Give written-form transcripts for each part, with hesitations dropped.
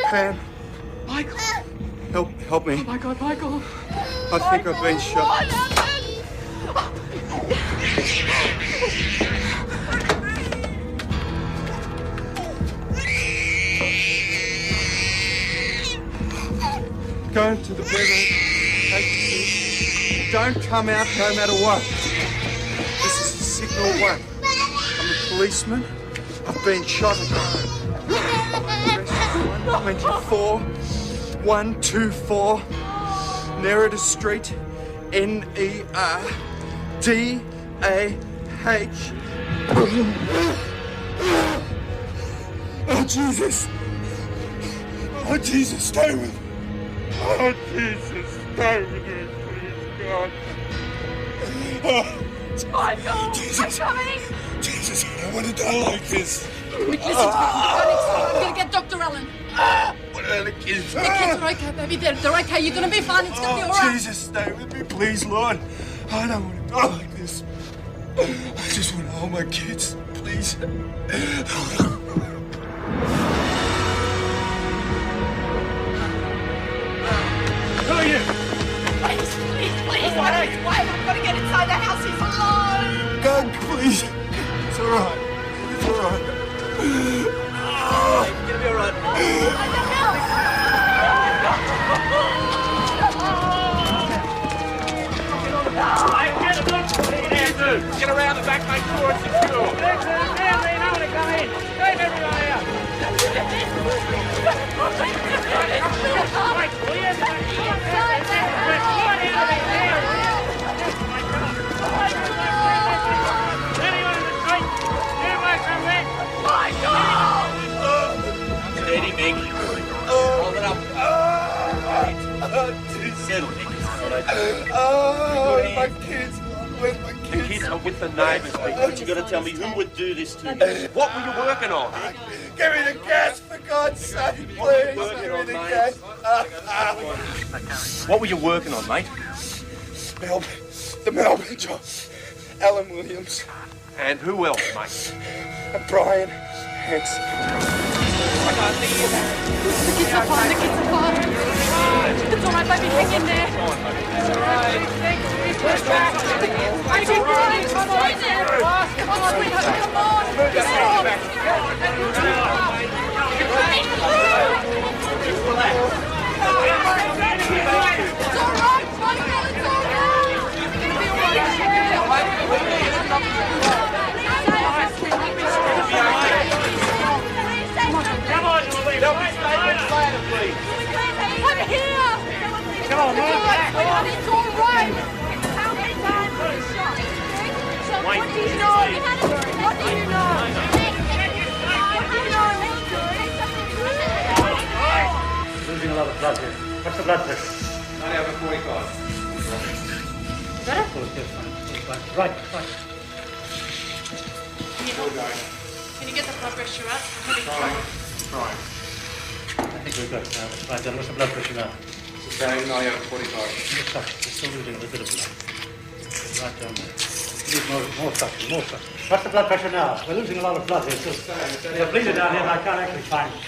Pam. Michael. Help me. Oh my God, Michael. I think I've been shot. What happened? Go into the bedroom. Take the key. Don't come out no matter what. This is signal one. I'm a policeman. I've been shot at home. 124 Nerida Street, N-E-R-D-A-H. Oh, Jesus. Oh, Jesus, stay with me. Oh, Jesus, stay with me, please, God. Oh, Michael, Jesus. I'm coming. Jesus, I don't want to die like this. Listen to me. I'm going to get Dr. Allen. What are the kids? The kids are okay, baby. They're okay. You're going to be fine. It's going to be all right. Jesus, stay with me, please, Lord. I don't want to die like this. I just want to hold my kids, please. Who are you? Please. Why have I got to get inside the house? He's alone. God, please. It's all right. It's all right. It's gonna be all right. Get around the back, make sure it's secure. Come in. Save everybody out. Steady, Mick. Hold it up. Settle, Nick. Oh, my kids. Where's my kids? The kids are with the neighbours, Mick. But you got to tell me who would do this to you. What were you working on? Give me the gas, for God's sake, please. Working Give me on, the mate. gas. What were you working on, mate? The Melbourne job. Alan Williams. And who else, mate? And Brian Hanson. The kids are fine. It's all right, baby. Hang in there. It's all right. Baby, Brian, come on. Come on, sweetheart. Come on. It's all right. Come on, Louise. Don't be later, please. I'm here. Come on, move back. It's all right. How many times was he shot? So what do you know? What do you know? Losing a lot of blood here. What's the blood pressure? 90 over 45. Better? Right. Can you get the blood pressure up? Trying. I think we've got it now. Right, then what's the blood pressure now? Okay, 90 over 45. We're still losing a little bit of blood. Right down there. Need more suction. What's the blood pressure now? We're losing a lot of blood here, too. There's a bleeder down here and I can't actually find it.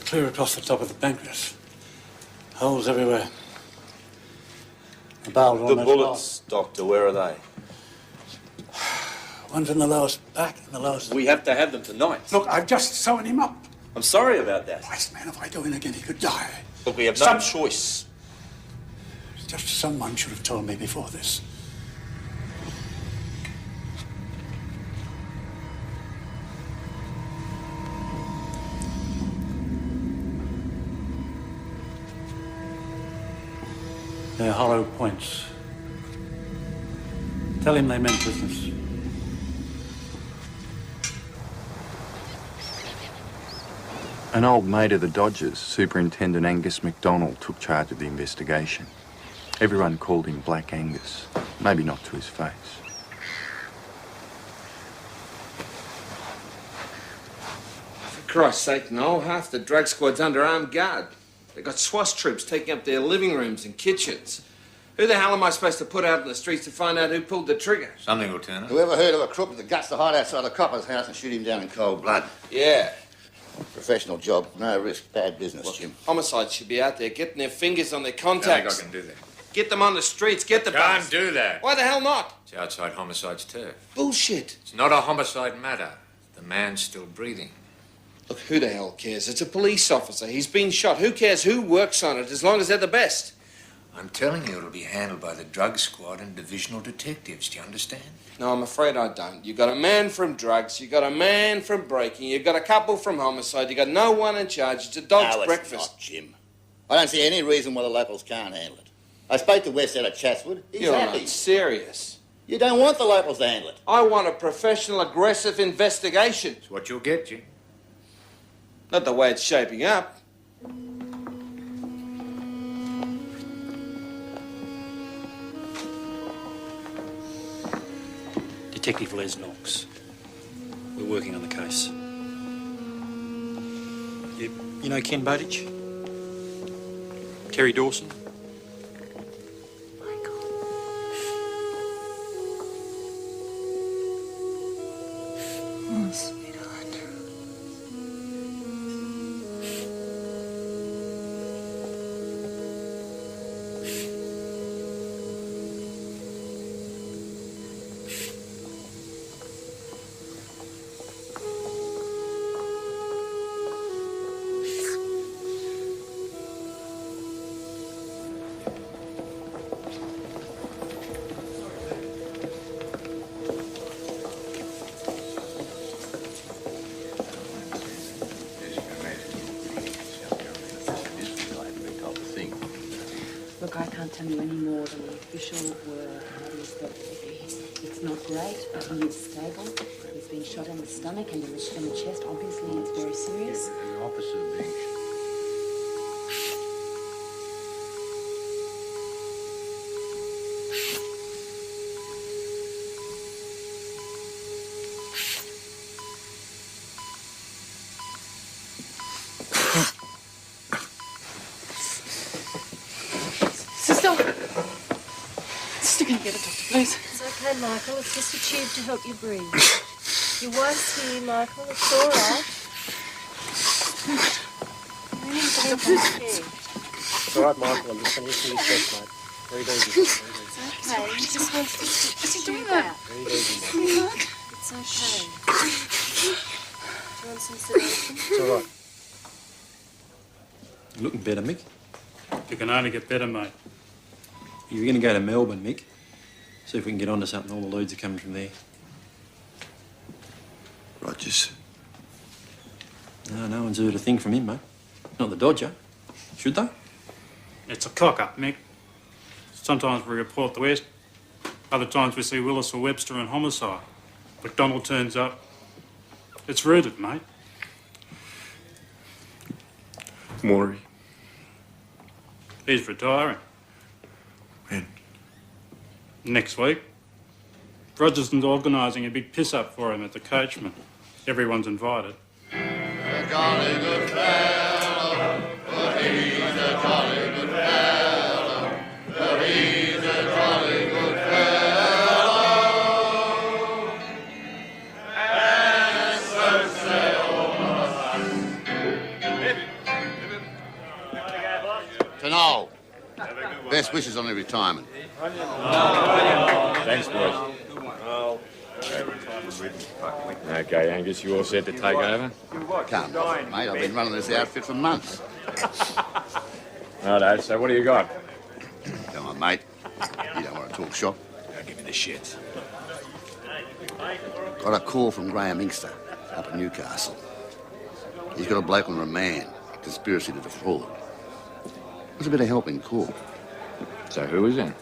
Clear across the top of the pancreas. Holes everywhere. The bowels are The almost bullets, Doctor, where are they? gone. One's in the lowest back and the lowest... We have to have them tonight. Look, I've just sewn him up. I'm sorry about that. Christ, man, if I go in again, he could die. Look, we have no choice. Just someone should have told me before this. They're hollow points. Tell him they meant business. An old mate of the Dodgers, Superintendent Angus MacDonald, took charge of the investigation. Everyone called him Black Angus. Maybe not to his face. For Christ's sake, Noel, half the drug squad's under armed guard. They've got SWAT troops taking up their living rooms and kitchens. Who the hell am I supposed to put out in the streets to find out who pulled the trigger? Something, Lieutenant. Whoever heard of a crook with the guts to hide outside a copper's house and shoot him down in cold blood? Yeah. Professional job, no risk, bad business, Jim. Homicide should be out there getting their fingers on their I contacts. think I can do that. Get them on the streets, get the Can't bus. do that. Why the hell not? It's outside homicide's turf. Bullshit. It's not a homicide matter. The man's still breathing. Look, who the hell cares? It's a police officer. He's been shot. Who cares who works on it as long as they're the best? I'm telling you, it'll be handled by the drug squad and divisional detectives. Do you understand? No, I'm afraid I don't. You got a man from drugs, you got a man from breaking, you got a couple from homicide, you got no one in charge. It's a dog's No, breakfast. it's not, Jim. I don't see any reason why the locals can't handle it. I spoke to West out of Chatswood. He's You're happy. not serious. You don't want the locals to handle it. I want a professional, aggressive investigation. It's what you'll get, Jim. Not the way it's shaping up. Detective Les Knox. We're working on the case. You know Ken Bowditch? Terry Dawson? Oh, sweetheart. Look, I can't tell you any more than the official word. That is that it's not great, but he is stable. He's been shot in the stomach and in the chest. Obviously, it's very serious. The opposite of being Sister, can you get a doctor, please? It's okay, Michael. It's just a tube to help you breathe. Your wife's here, Michael. It's all right. You need to get some care. It's all right, Michael. I'm just going to listen to your chest, mate. Breathe easy. It's okay. He just wants to stick What's he the doing tube that? out. Breathe easy, mate. It's okay. Do you want some sedation? It's all right. You're looking better, Mick. You can only get better, mate. You're going to go to Melbourne, Mick. See if we can get onto something. All the leads are coming from there. Rogers. No one's heard a thing from him, mate. Not the Dodger. Should they? It's a cock-up, Mick. Sometimes we report the West. Other times we see Willis or Webster in homicide. McDonald turns up. It's rooted, mate. Maury. He's retiring. When? Next week. Rogerson's organising a big piss-up for him at the Coachman. Everyone's invited. A jolly good fellow, but he's a jolly good fellow, but he's a jolly good fellow. And so say all of us. To Noel, best wishes on your retirement. Thanks, boys. Okay, Angus, you all set to take over? Can't bother, mate. I've been running this outfit for months. Righto, so what do you got? Come on, mate. You don't want to talk shop. Give me the shit. Got a call from Graham Inkster up in Newcastle. He's got a bloke on remand, conspiracy to defraud. There's a bit of help in court. So who is in?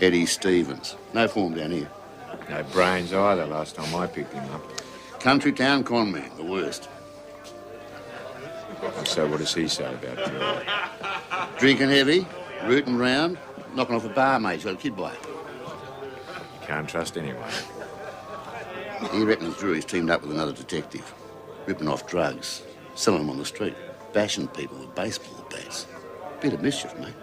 Eddie Stevens. No form down here. No brains either last time I picked him up. Country town con man, the worst. So what does he say about Drury? Drinking heavy, rooting round, knocking off a barmaid. He's got a kid by it. You can't trust anyone. He reckons Drury's teamed up with another detective, ripping off drugs, selling them on the street, bashing people with baseball bats. Bit of mischief, mate.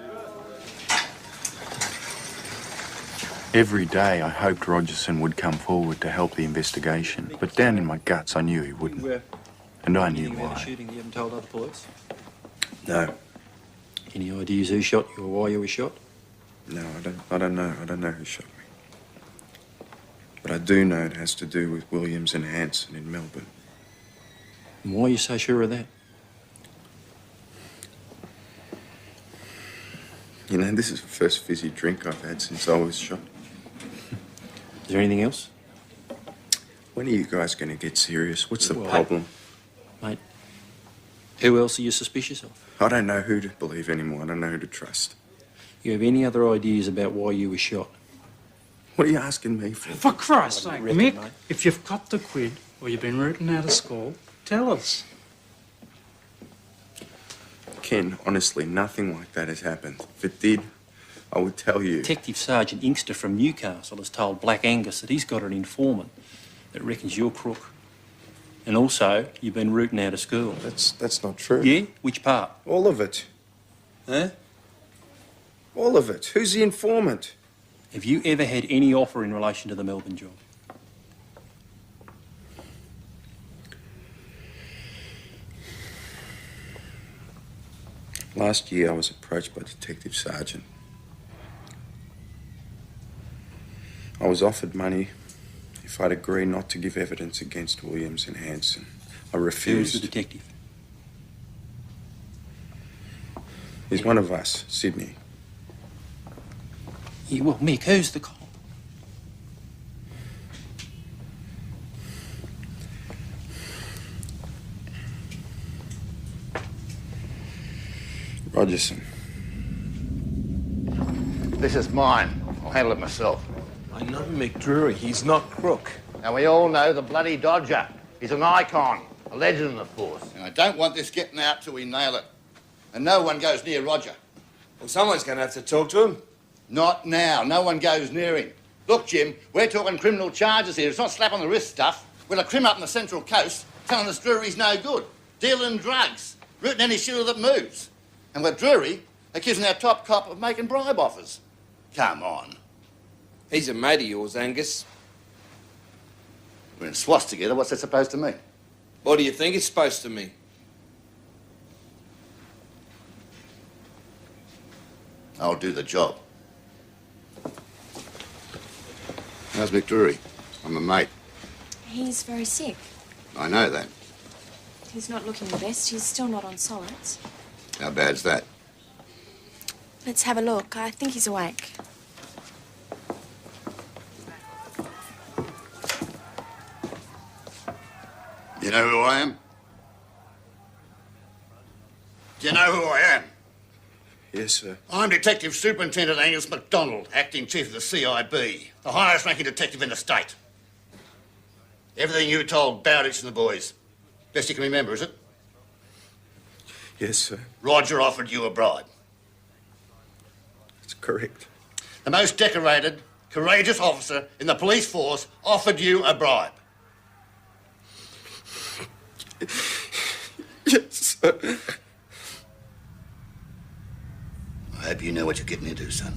Every day I hoped Rogerson would come forward to help the investigation, but down in my guts I knew he wouldn't. And I knew About the why. shooting, you haven't told other police? No. Any ideas who shot you or why you were shot? No, I don't know. I don't know who shot me. But I do know it has to do with Williams and Hanson in Melbourne. And why are you so sure of that? You know, this is the first fizzy drink I've had since I was shot. Is there anything else? When are you guys going to get serious? What's the Well, problem? Mate, who else are you suspicious of? I don't know who to believe anymore. I don't know who to trust. You have any other ideas about why you were shot? What are you asking me for? For Christ's sake, reckon, Mick, mate? if you've got the quid or you've been rooting out of school, tell us. Ken, honestly, nothing like that has happened. If it did, I would tell you. Detective Sergeant Inkster from Newcastle has told Black Angus that he's got an informant that reckons you're crook. And also, you've been rooting out of school. That's not true. Yeah? Which part? All of it. Huh? All of it. Who's the informant? Have you ever had any offer in relation to the Melbourne job? Last year, I was approached by Detective Sergeant. I was offered money if I'd agree not to give evidence against Williams and Hanson. I refused. Who's the detective? He's one of us, Sydney. Yeah, well, Mick, who's the cop? Rogerson. This is mine. I'll handle it myself. I know Mick Drury. He's not crook. And we all know the bloody Dodger. He's an icon, a legend in the force. And I don't want this getting out till we nail it. And no one goes near Roger. Well, someone's going to have to talk to him. Not now. No one goes near him. Look, Jim, we're talking criminal charges here. It's not slap on the wrist stuff. We're a crim up on the Central Coast telling us Drury's no good, dealing drugs, rooting any shooter that moves. And with Drury accusing our top cop of making bribe offers. Come on. He's a mate of yours, Angus. We're in SWAT together. What's that supposed to mean? What do you think it's supposed to mean? I'll do the job. How's Mick Drury? I'm a mate. He's very sick. I know that. He's not looking the best. He's still not on solids. How bad's that? Let's have a look. I think he's awake. You know who I am? Do you know who I am? Yes, sir. I'm Detective Superintendent Angus MacDonald, Acting Chief of the CIB, the highest ranking detective in the state. Everything you told Bowditch and the boys. Best you can remember, is it? Yes, sir. Roger offered you a bribe. That's correct. The most decorated, courageous officer in the police force offered you a bribe. Yes, sir. I hope you know what you're getting into, son.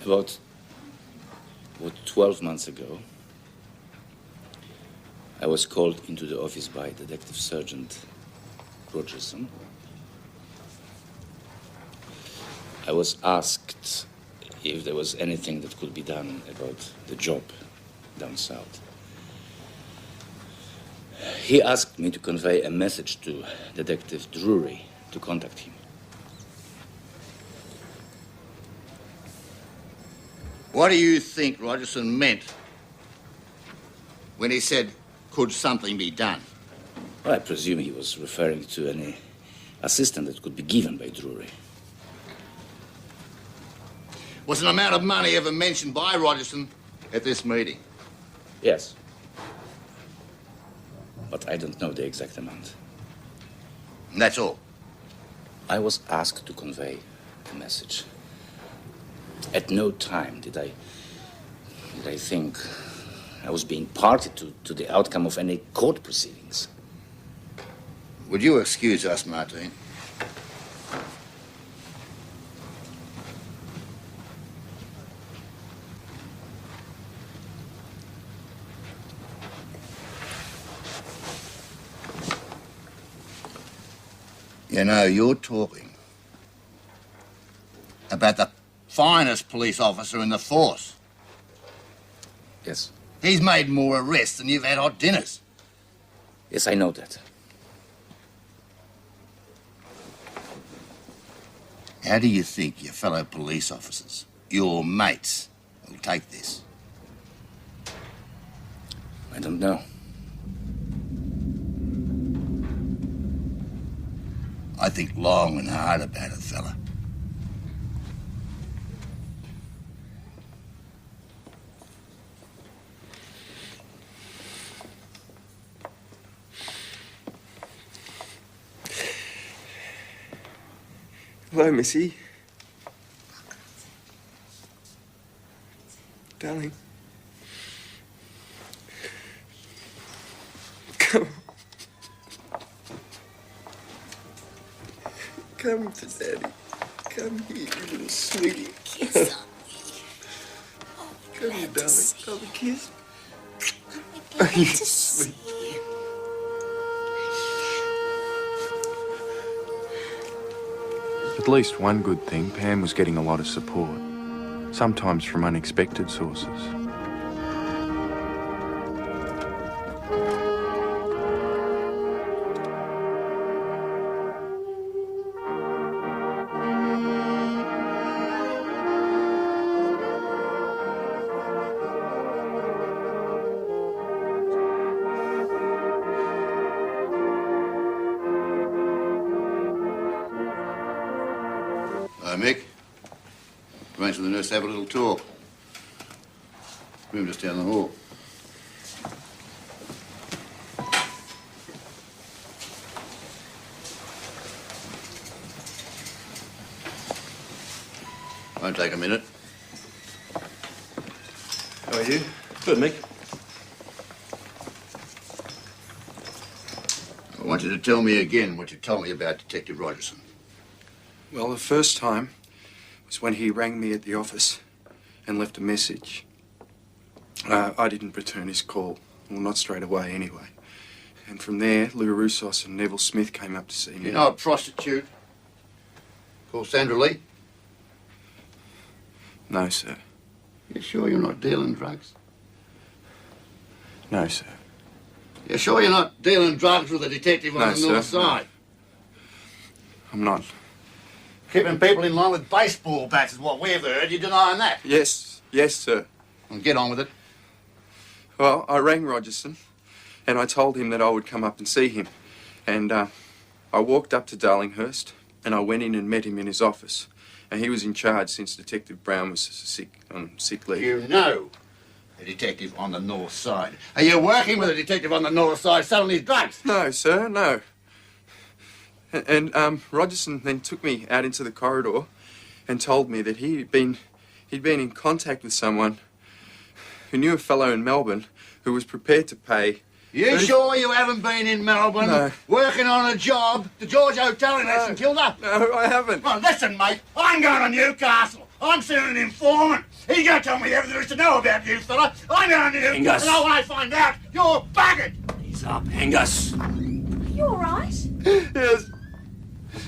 About 12 months ago, I was called into the office by Detective Sergeant Rogerson. I was asked if there was anything that could be done about the job down south. He asked me to convey a message to Detective Drury to contact him. What do you think Rogerson meant when he said, could something be done? Well, I presume he was referring to any assistance that could be given by Drury. Was an amount of money ever mentioned by Rogerson at this meeting? Yes. But I don't know the exact amount. And that's all? I was asked to convey a message. At no time did I think I was being party to the outcome of any court proceedings. Would you excuse us, Martin? You know, you're talking about the finest police officer in the force. Yes. He's made more arrests than you've had hot dinners. Yes, I know that. How do you think your fellow police officers, your mates, will take this? I don't know. I think long and hard about it, fella. Hello, Missy. Darling. Come. Come to Daddy. Come here, you little sweetie. Kiss on me. Come here, darling. Have a kiss. I'd like to see you. At least one good thing, Pam was getting a lot of support, sometimes from unexpected sources. Mick, arrange for the nurse to have a little talk. Room just down the hall. Won't take a minute. How are you? Good, Mick. I want you to tell me again what you told me about Detective Rogerson. Well, the first time was when he rang me at the office and left a message. I didn't return his call. Well, not straight away, anyway. And from there, Lou Roussos and Neville Smith came up to see me. You know a prostitute called Sandra Lee? No, sir. You sure you're not dealing drugs? No, sir. You sure you're not dealing drugs with a detective on the north side? I'm not. Keeping people in line with baseball bats is what we've heard. You denying that? Yes, sir. Well, get on with it. Well, I rang Rogerson and I told him that I would come up and see him. And I walked up to Darlinghurst and I went in and met him in his office. And he was in charge since Detective Brown was on sick leave. You know a detective on the north side. Are you working with a detective on the north side selling his drugs? No, sir, no. And Rogerson then took me out into the corridor and told me that he'd been in contact with someone who knew a fellow in Melbourne who was prepared to pay. You sure you haven't been in Melbourne No. working on a job? The George Hotel in St Kilda? No, I haven't. Well, listen, mate. I'm going to Newcastle. I'm seeing an informant. He's going to tell me everything there is to know about you, fella. I'm going to Angus. And when I find out, you're buggered. He's up, Angus. Are you all right? Yes.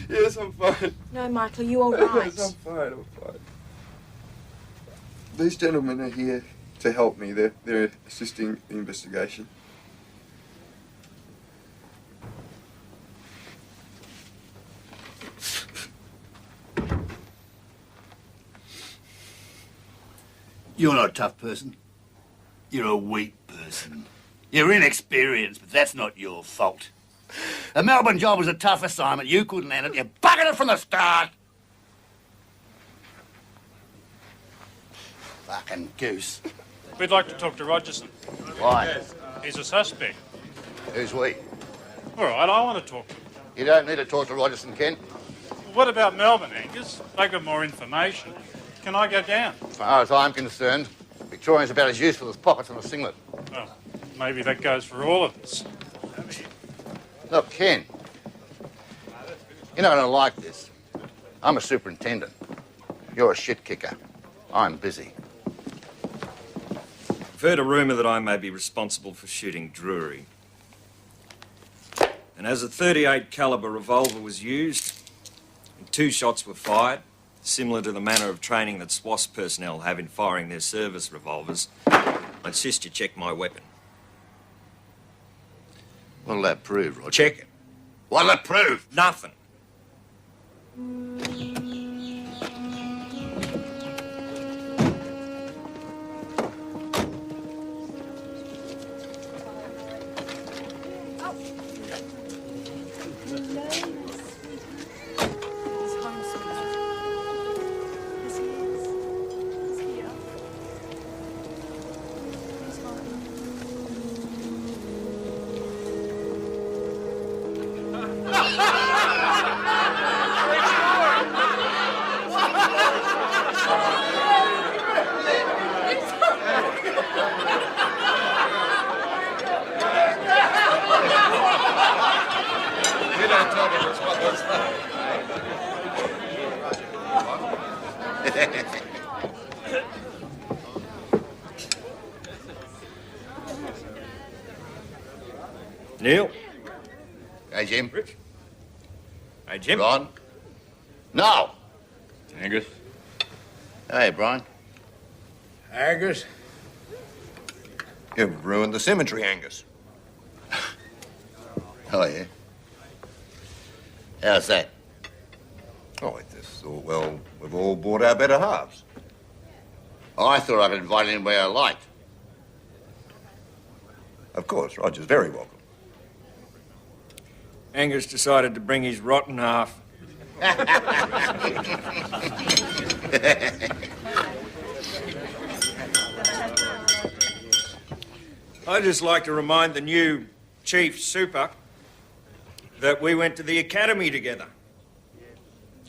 Yes, I'm fine. No, Michael, are you all right? Yes, I'm fine. These gentlemen are here to help me. They're assisting the investigation. You're not a tough person. You're a weak person. You're inexperienced, but that's not your fault. The Melbourne job was a tough assignment. You couldn't handle it. You buggered it from the start. Fucking goose. We'd like to talk to Rogerson. Why? He's a suspect. Who's we? All right, I want to talk to him. You don't need to talk to Rogerson, Ken. What about Melbourne, Angus? They got more information. Can I go down? As far as I'm concerned, Victorian's about as useful as pockets on a singlet. Well, maybe that goes for all of us. Look, Ken, you're not going to like this. I'm a superintendent. You're a shit kicker. I'm busy. I've heard a rumour that I may be responsible for shooting Drury. And as a .38 calibre revolver was used, and 2 shots were fired, similar to the manner of training that SWAS personnel have in firing their service revolvers, I insist you check my weapon. What'll that prove, Roger? Check it. What'll it prove? Nothing. Neil? Hey, Jim. Rich? Hey, Jim? Ron? No! Angus? Hey, Brian. Angus? You've ruined the symmetry, Angus. Oh, yeah? How's that? Oh, I just thought, well, we've all bought our better halves. I thought I could invite anybody I liked. Of course, Roger's very welcome. Angus decided to bring his rotten half. I'd just like to remind the new Chief Super that we went to the academy together.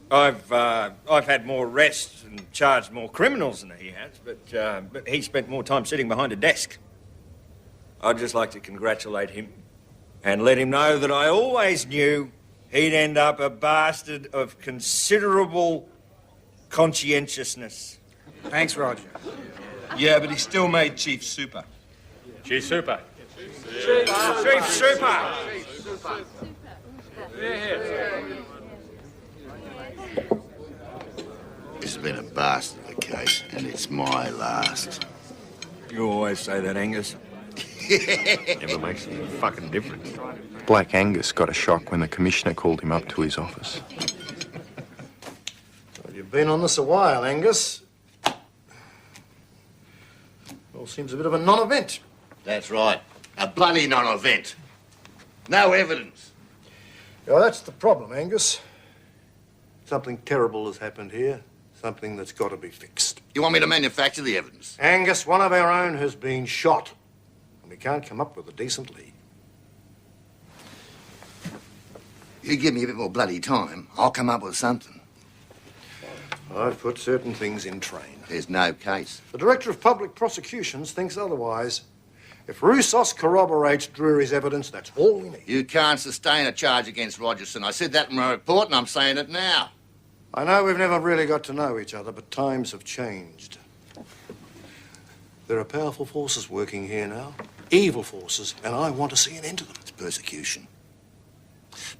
I've had more arrests and charged more criminals than he has, but he spent more time sitting behind a desk. I'd just like to congratulate him and let him know that I always knew he'd end up a bastard of considerable conscientiousness. Thanks, Roger. Yeah, but he still made Chief Super. Chief Super. Chief Super. This has been a bastard of a case, and it's my last. You always say that, Angus. Never makes any fucking difference. Black Angus got a shock when the Commissioner called him up to his office. Well, you've been on this a while, Angus. All seems a bit of a non-event. That's right. A bloody non-event. No evidence. Yeah, that's the problem, Angus. Something terrible has happened here. Something that's got to be fixed. You want me to manufacture the evidence? Angus, one of our own has been shot. And we can't come up with a decent lead. You give me a bit more bloody time, I'll come up with something. I've put certain things in train. There's no case. The Director of Public Prosecutions thinks otherwise. If Roussos corroborates Drury's evidence, that's all we need. You can't sustain a charge against Rogerson. I said that in my report, and I'm saying it now. I know we've never really got to know each other, but times have changed. There are powerful forces working here now. Evil forces, and I want to see an end to them. It's persecution.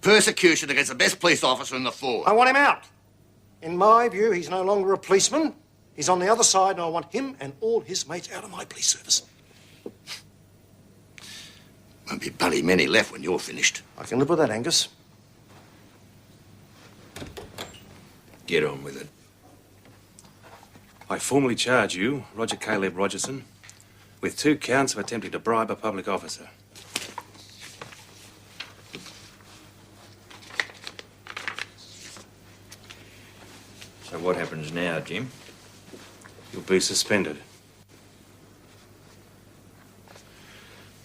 Persecution against the best police officer in the force. I want him out. In my view, he's no longer a policeman. He's on the other side, and I want him and all his mates out of my police service. Won't be bloody many left when you're finished. I can live with that, Angus. Get on with it. I formally charge you, Roger Caleb Rogerson, with 2 counts of attempting to bribe a public officer. So what happens now, Jim? You'll be suspended.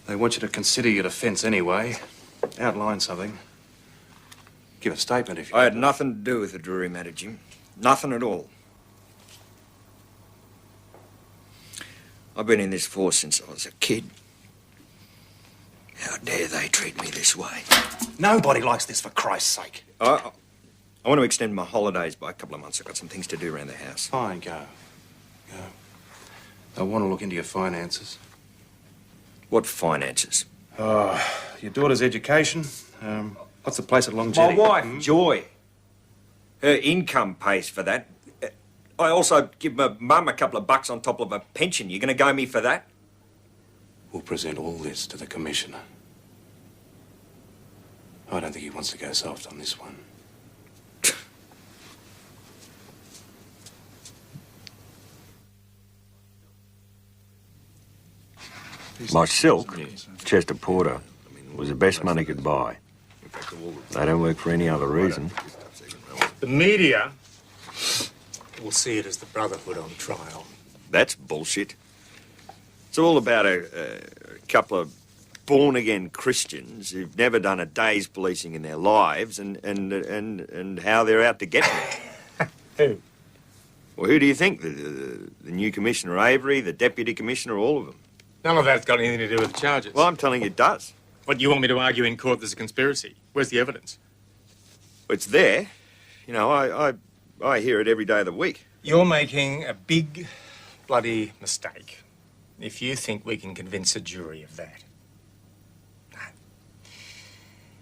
They want you to consider your defence anyway. Outline something. Give a statement if you... I had nothing to do with the Drury matter, Jim. Nothing at all. I've been in this force since I was a kid. How dare they treat me this way? Nobody likes this, for Christ's sake. I want to extend my holidays by a couple of months. I've got some things to do around the house. Fine, go. I want to look into your finances. What finances? Your daughter's education. What's the place at Longevity? My wife, Joy. Her income pays for that. I also give my mum a couple of bucks on top of a pension. You going to go me for that? We'll present all this to the Commissioner. I don't think he wants to go soft on this one. My silk, Chester Porter, was the best money could buy. They don't work for any other reason. The media will see it as the Brotherhood on trial. That's bullshit. It's all about a couple of born-again Christians who've never done a day's policing in their lives and how they're out to get me. Who? Well, who do you think? The new Commissioner Avery, the Deputy Commissioner, all of them? None of that's got anything to do with the charges. Well, I'm telling you it does. What, you want me to argue in court there's a conspiracy? Where's the evidence? It's there. You know, I hear it every day of the week. You're making a big, bloody mistake if you think we can convince a jury of that. No.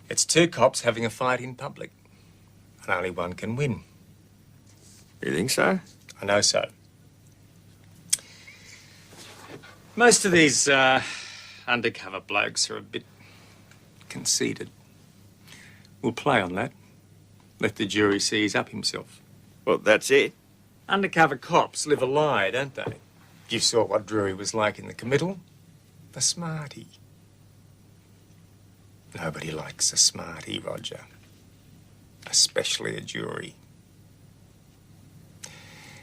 It's two cops having a fight in public, and only one can win. You think so? I know so. Most of these undercover blokes are a bit conceited. We'll play on that. Let the jury see he's up himself. Well, that's it. Undercover cops live a lie, don't they? You saw what Drury was like in the committal. A smarty. Nobody likes a smarty, Roger. Especially a jury.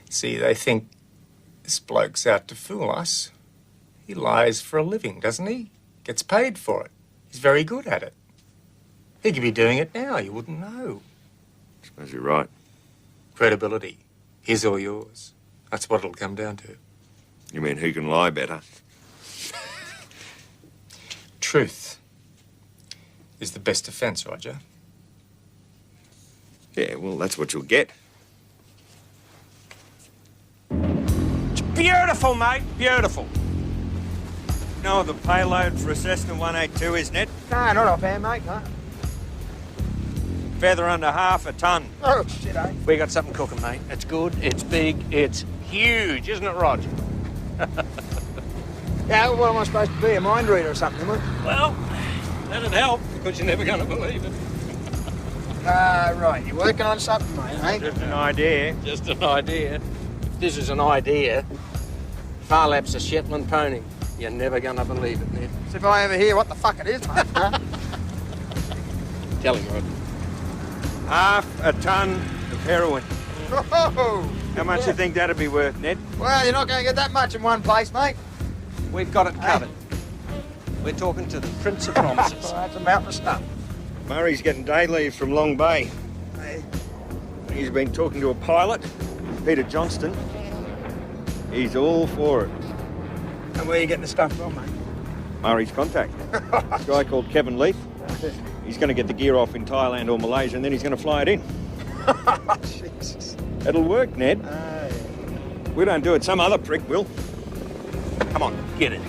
See, they think this bloke's out to fool us. He lies for a living, doesn't he? Gets paid for it. He's very good at it. He could be doing it now, you wouldn't know. I suppose you're right. Credibility. His or yours. That's what it'll come down to. You mean who can lie better? Truth is the best defense, Roger. Yeah, well, that's what you'll get. It's beautiful, mate. Beautiful. You know the payload for a Cessna 182, isn't it? No, not offhand, mate, no. Feather under half a ton. Oh, shit, eh? We got something cooking, mate. It's good, it's big, it's huge, isn't it, Rog? Yeah, what am I supposed to be, a mind reader or something, am I? Well, that'd help, because you're never going to believe it. Right, you're working on something, mate, eh? Just an idea. Just an idea. If this is an idea, Farlap's a Shetland pony. You're never going to believe it, Ned. So if I ever hear what the fuck it is, mate, huh? Tell him, Rod. Half a ton of heroin. Oh, How much do you think that'd be worth, Ned? well, you're not going to get that much in one place, mate. We've got it covered. We're talking to the Prince of Promises. That's a mountain of stuff. Murray's getting day leave from Long Bay. He's been talking to a pilot, Peter Johnston. He's all for it. And where are you getting the stuff from, mate? Murray's contact. A guy called Kevin Leaf. He's going to get the gear off in Thailand or Malaysia, and then he's going to fly it in. Jesus. It'll work, Ned. We don't do it, some other prick will. Come on, get it.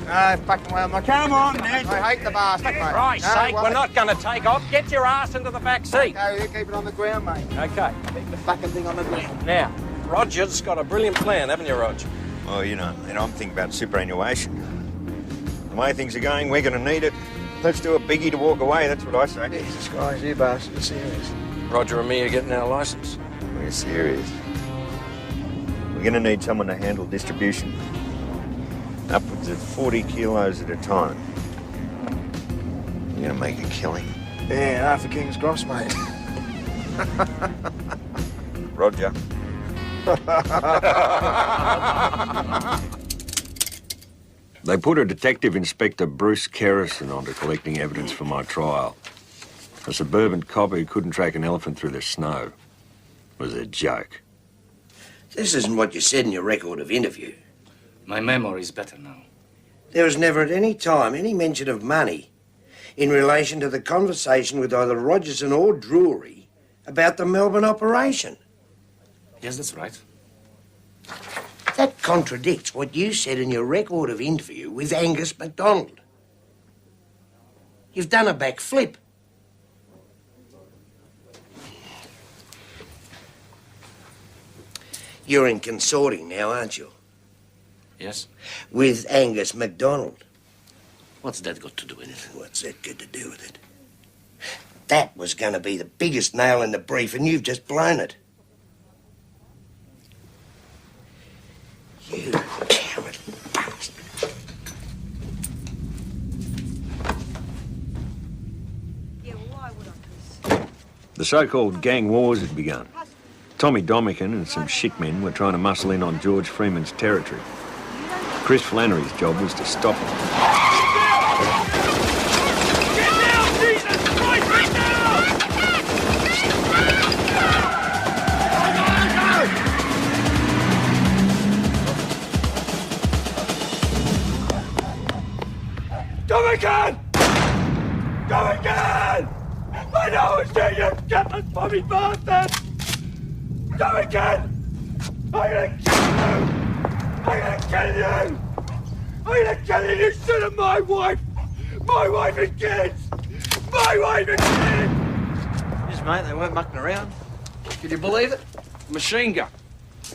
Fucking well, mate. Come on, Ned. I hate the bastard, mate. Christ's sake, we're not going to take off. Get your ass into the back seat. Okay, you keep it on the ground, mate. Okay. Keep the fucking thing on the ground. Now, Roger's got a brilliant plan, haven't you, Roger? Well, you know, I'm thinking about superannuation. The way things are going, we're going to need it. Let's do a biggie to walk away, that's what I say. Jesus Christ, you bastard, serious. Roger and me are getting our licence. We're serious. We're going to need someone to handle distribution. Upwards of 40 kilos at a time. You're going to make a killing. Yeah, half a King's Cross, mate. Roger. They put a Detective Inspector Bruce Kerrison onto collecting evidence for my trial. A suburban cop who couldn't track an elephant through the snow was a joke. This isn't what you said in your record of interview. My memory is better now. There was never at any time any mention of money in relation to the conversation with either Rogerson or Drury about the Melbourne operation. Yes, that's right. That contradicts what you said in your record of interview with Angus MacDonald. You've done a backflip. You're in consorting now, aren't you? Yes? With Angus MacDonald. What's that got to do with it? What's that got to do with it? That was going to be the biggest nail in the brief, and you've just blown it. You coward bastard. The so-called gang wars had begun. Tommy Domican and some shitmen were trying to muscle in on George Freeman's territory. Chris Flannery's job was to stop them. Domican! Domican! I know it's you, you gutless Bobby bastard! Domican! I'm gonna kill you! I'm gonna kill you! I'm gonna kill you, you son of my wife! My wife and kids! My wife and kids! Yes, mate, they weren't mucking around. Could you believe it? Machine gun.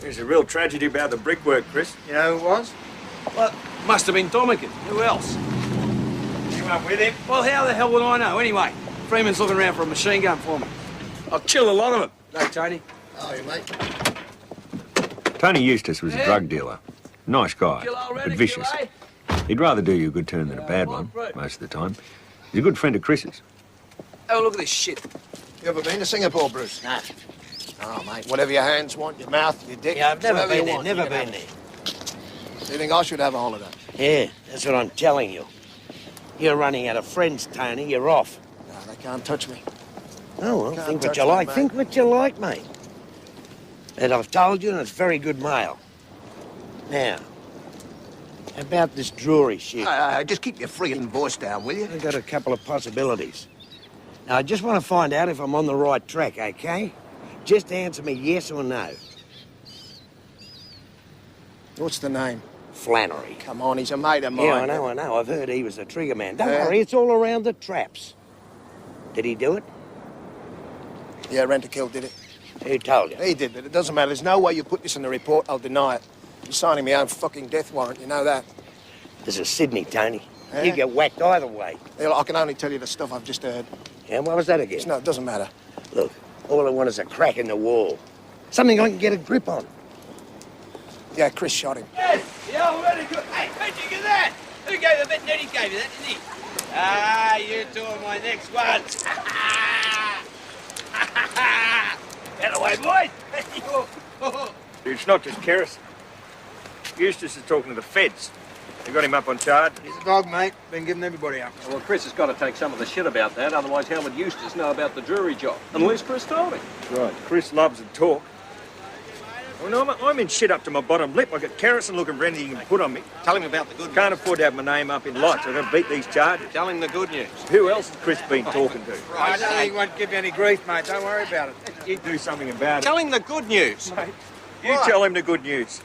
There's a real tragedy about the brickwork, Chris. You know who it was? Well, must have been Domican. Who else? You up with him? Well, how the hell would I know? Anyway, Freeman's looking around for a machine gun for me. I'll kill a lot of them. No, Tony. Oh, you mate. Tony Eustace was a drug dealer. Nice guy, Kill already, but vicious. kill, eh? He'd rather do you a good turn than a bad one, most of the time. He's a good friend of Chris's. Oh, look at this shit. You ever been to Singapore, Bruce? No. Oh, mate, whatever your hands want, your mouth, your dick. Yeah, I've never whatever been you there, want, never you can been have there. it. So you think I should have a holiday? Yeah, that's what I'm telling you. You're running out of friends, Tony. You're off. No, they can't touch me. Oh, well, Can't think what touch you me, like. mate. Think what you like, mate. And I've told you, and it's very good mail. Now, about this Drury shit. Just keep your friggin' voice down, will you? I've got a couple of possibilities. Now, I just want to find out if I'm on the right track, okay? Just answer me yes or no. What's the name? Flannery. Come on, he's a mate of mine. Yeah, I know. I've heard he was a trigger man. Don't Yeah. worry, it's all around the traps. Did he do it? Yeah, Rent-A-Kill did it. Who told you? He did, but it doesn't matter. There's no way you put this in the report, I'll deny it. You're signing my own fucking death warrant, you know that. This is Sydney, Tony. Yeah? You get whacked either way. Yeah, I can only tell you the stuff I've just heard. And what was that again? No, it doesn't matter. Look, all I want is a crack in the wall. Something I can get a grip on. Yeah, Chris shot him. Yes! Yeah, very good. Hey, how'd you get that? Who gave the vet? Eddie gave you that, didn't he? Ah, you two are my next ones. Get away, boys! It's not just Kerrison. Eustace is talking to the feds. They got him up on charge. He's a dog, mate. Been giving everybody up. Well, Chris has got to take some of the shit about that, otherwise how would Eustace know about the jury job? Unless Chris told him. Right. Chris loves to talk. Well, no, I'm in shit up to my bottom lip. I've got Kerrison looking for anything he can put on me. Tell him about the good news. Can't afford to have my name up in lights. I've got to beat these charges. Tell him the good news. Who else has Chris been talking to? I don't think he won't give you any grief, mate. Don't worry about it. You do something about it. Tell him the good news. Mate, you tell him the good news.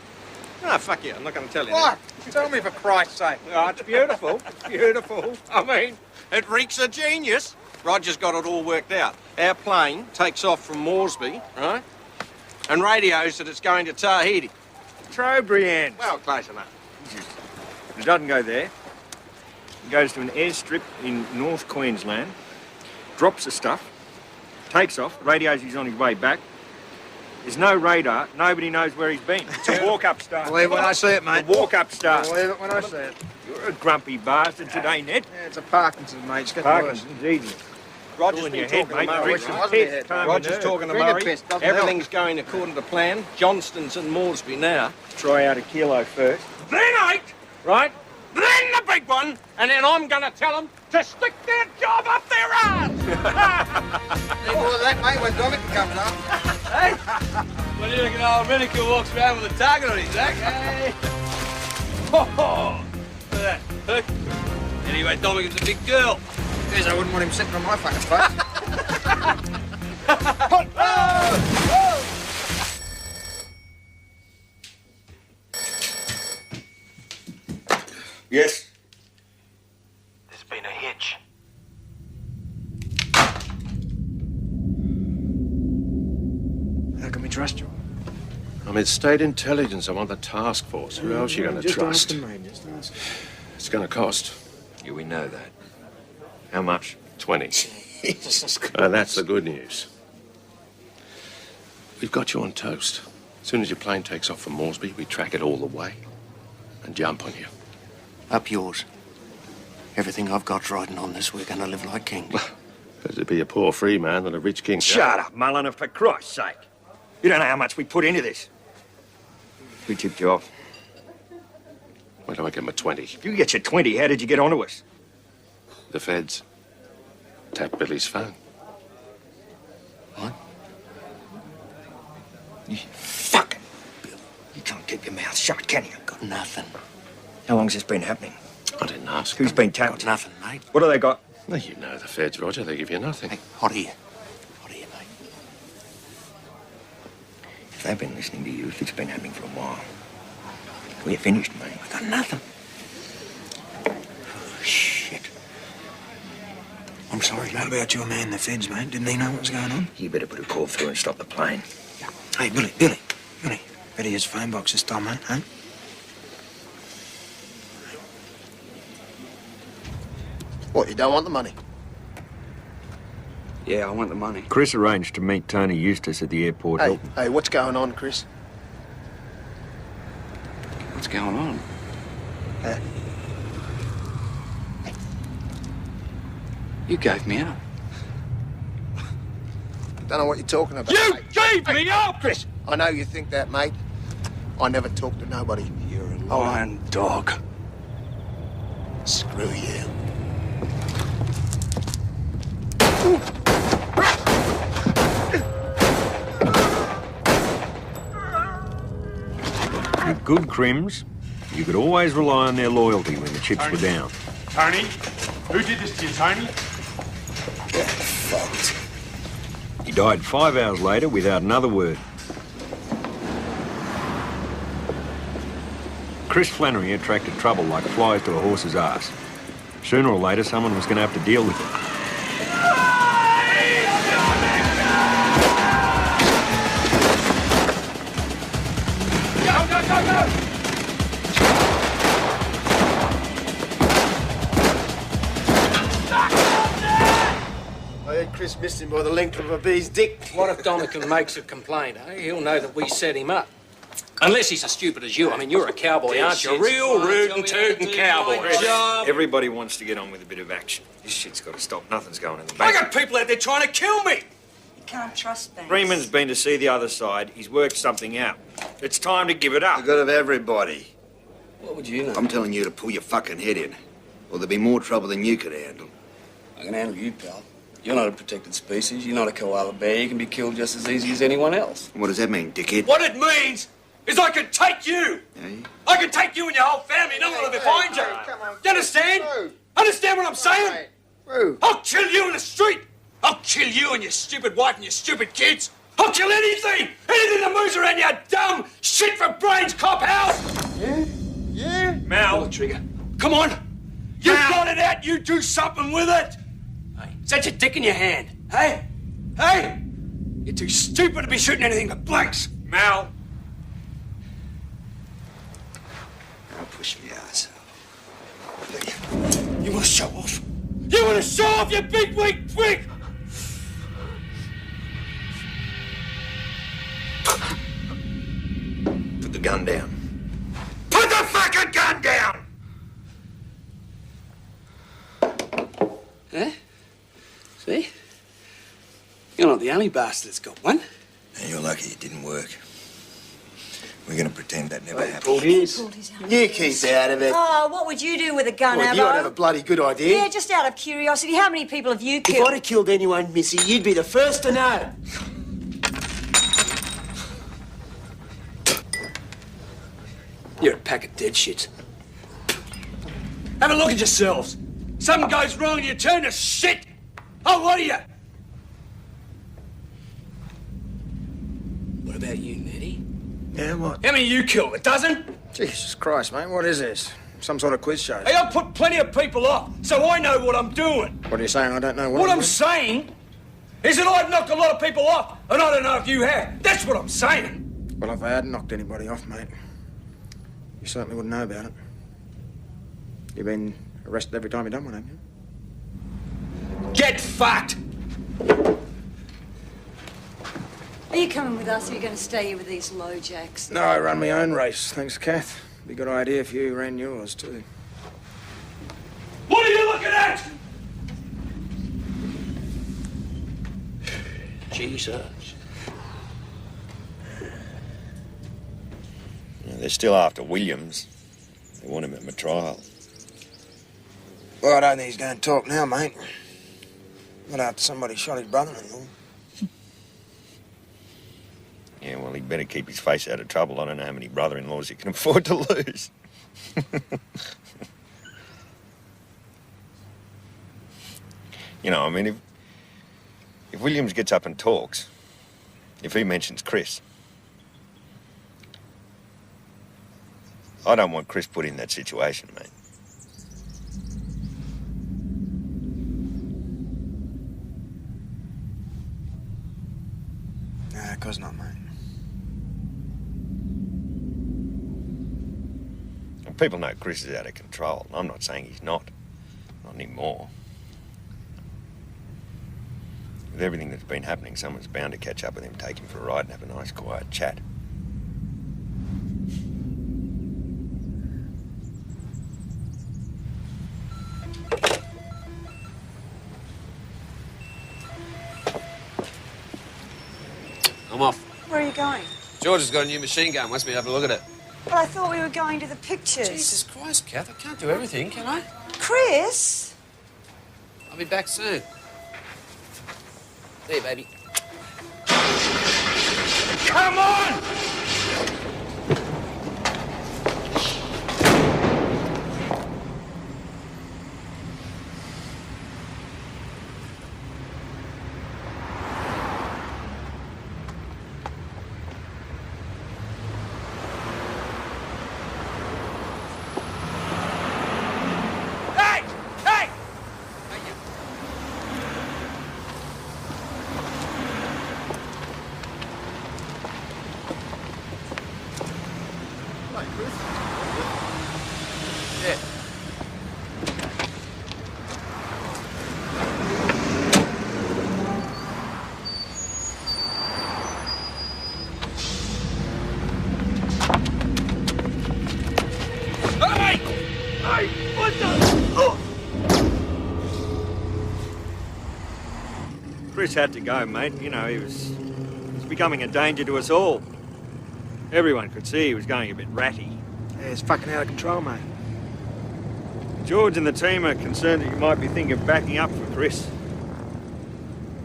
No, fuck you. I'm not going to tell you. What? Tell me for Christ's sake. Oh, it's beautiful. It's beautiful. I mean, it reeks of genius. Roger's got it all worked out. Our plane takes off from Moresby, right? And radios that it's going to Tahiti. Trobriand. Well, close enough. It doesn't go there. It goes to an airstrip in North Queensland, drops the stuff, takes off, radios he's on his way back. There's no radar, nobody knows where he's been. It's a walk-up start. Believe it when I see it, mate. A walk-up start. Believe it when I see it. You're a grumpy bastard today, Ned. Yeah, it's a Parkinson's, mate. It's getting Parkinson's, easy. Roger's Cooling been your head, talking mate. to Drink Murray. some Wasn't piss. it? Calm Roger's your talking to nerves. Murray. Drink a piss, doesn't Everything's going according to plan. Johnston's in Moresby now. Try out a kilo first. Then 8, right? Then the big one, and then I'm going to tell them to stick their job up their ass. Any more of that, mate, when Dominic comes up? Hey? What do you reckon old Minicle walks around with a target on his back? Hey? Oh, look at that. Look. Anyway, Dominic's a big girl. Yes, I wouldn't want him sitting on my fucking face. Yes? There's been a hitch. How can we trust you? I'm in state intelligence. I'm on the task force. Who else are you going to Just trust? ask him, mate. Just ask him. It's going to cost. Yeah, we know that. How much? 20. Jesus Christ. And that's the good news. We've got you on toast. As soon as your plane takes off from Moresby, we track it all the way and jump on you. Up yours. Everything I've got's riding on this. We're gonna live like kings. Better to be a poor free man than a rich king. Shut up, Mulliner, for Christ's sake. You don't know how much we put into this. We tipped you off. Where do I get my 20? If you get your 20, how did you get onto us? The feds tapped Billy's phone. What? You fucking Bill. You can't keep your mouth shut, can you? Got nothing. How long's this been happening? I didn't ask. Who's been tapped? Got nothing, mate. What do they got? Well, you know the feds, Roger. They give you nothing. Hey, hot here. Hot here, mate. If they've been listening to you, it's been happening for a while. We're finished, mate. I got nothing. Oh, shit. I'm sorry, mate. What about your man, the feds, mate? Didn't he know what was going on? You better put a call through and stop the plane. Hey, Billy. Bet his phone box is Tom, mate, huh? What, you don't want the money? Yeah, I want the money. Chris arranged to meet Tony Eustace at the airport. Hey, what's going on, Chris? What's going on? You gave me up. Don't know what you're talking about. You mate. gave me up! Chris, I know you think that, mate. I never talk to nobody. You're a liar. Iron dog. Screw you. With good crims, you could always rely on their loyalty when the chips were down. Tony? Who did this to you, Tony? He died 5 hours later without another word. Chris Flannery attracted trouble like flies to a horse's ass. Sooner or later, someone was going to have to deal with it. I heard Chris missed him by the length of a bee's dick. What if Dominican makes a complaint, eh? He'll know that we set him up. Unless he's as stupid as you. I mean, you're a cowboy, aren't you? A real rootin' tootin' cowboy. Everybody wants to get on with a bit of action. This shit's got to stop. Nothing's going in the I bank. got people out there trying to kill me. You can't trust banks. Freeman's been to see the other side. He's worked something out. It's time to give it up. The good of everybody. What would you know? I'm telling you to pull your fucking head in, or there'll be more trouble than you could handle. I can handle you, pal. You're not a protected species. You're not a koala bear. You can be killed just as easy as anyone else. What does that mean, dickhead? What it means is I can take you. I can take you and your whole family. No one will ever find you. You understand? Understand what I'm saying? I'll kill you in the street. I'll kill you and your stupid wife and your stupid kids. I'll kill anything. Anything that moves around your dumb shit for brains cop house. Yeah? Mal. Pull the trigger. Come on. You got it out. You do something with it. Hey, is that your dick in your hand? Hey? Hey? You're too stupid to be shooting anything but blanks. Mal. I'll push me ass. You want to show off? You want to show off, you big weak prick? Put the gun down. Put the fucking gun down! Huh? See? the only bastard that's got one. And you're lucky it didn't work. We're going to pretend that never happened. Pulled his. You keep out of it. Oh, what would you do with a gun, Well, Abbo? you ought to have a bloody good idea. Yeah, just out of curiosity, how many people have you If killed? I'd have killed anyone, Missy, you'd be the first to know. You're a pack of dead shits. Have a look at yourselves. Something goes wrong and you turn to shit. Oh, what are you? What about you, Nettie? Yeah, what? How many you killed? A dozen? Jesus Christ, mate, what is this? Some sort of quiz show? Hey, I put plenty of people off, so I know what I'm doing. What are you saying? I don't know What I'm I'm saying is that I've knocked a lot of people off, and I don't know if you have. That's what I'm saying. Well, if I hadn't knocked anybody off, mate, you certainly wouldn't know about it. You've been arrested every time you've done one, haven't you? Get fucked! Are you coming with us, or are you going to stay here with these low jacks? No, I run my own race, thanks, Kath. Be a good idea if you ran yours, too. What are you looking at? Jesus. They're still after Williams. They want him at my trial. Well, I don't think he's going to talk now, mate. Not after somebody shot his brother-in-law. Yeah, well, he'd better keep his face out of trouble. I don't know how many brother-in-laws he can afford to lose. You know, I mean, if Williams gets up and talks, if he mentions Chris, I don't want Chris put in that situation, mate. Nah, of course not, mate. And people know Chris is out of control. I'm not saying he's not. Not anymore. With everything that's been happening, someone's bound to catch up with him, take him for a ride and have a nice, quiet chat. I'm off. Where are you going? George has got a new machine gun. Wants me to have a look at it. Well, I thought we were going to the pictures. Jesus Christ, Kath, I can't do everything, can I? Chris? I'll be back soon. There, baby. Come on! Chris had to go, mate. You know, he was becoming a danger to us all. Everyone could see he was going a bit ratty. Yeah, it's fucking out of control, mate. George and the team are concerned that you might be thinking of backing up for Chris.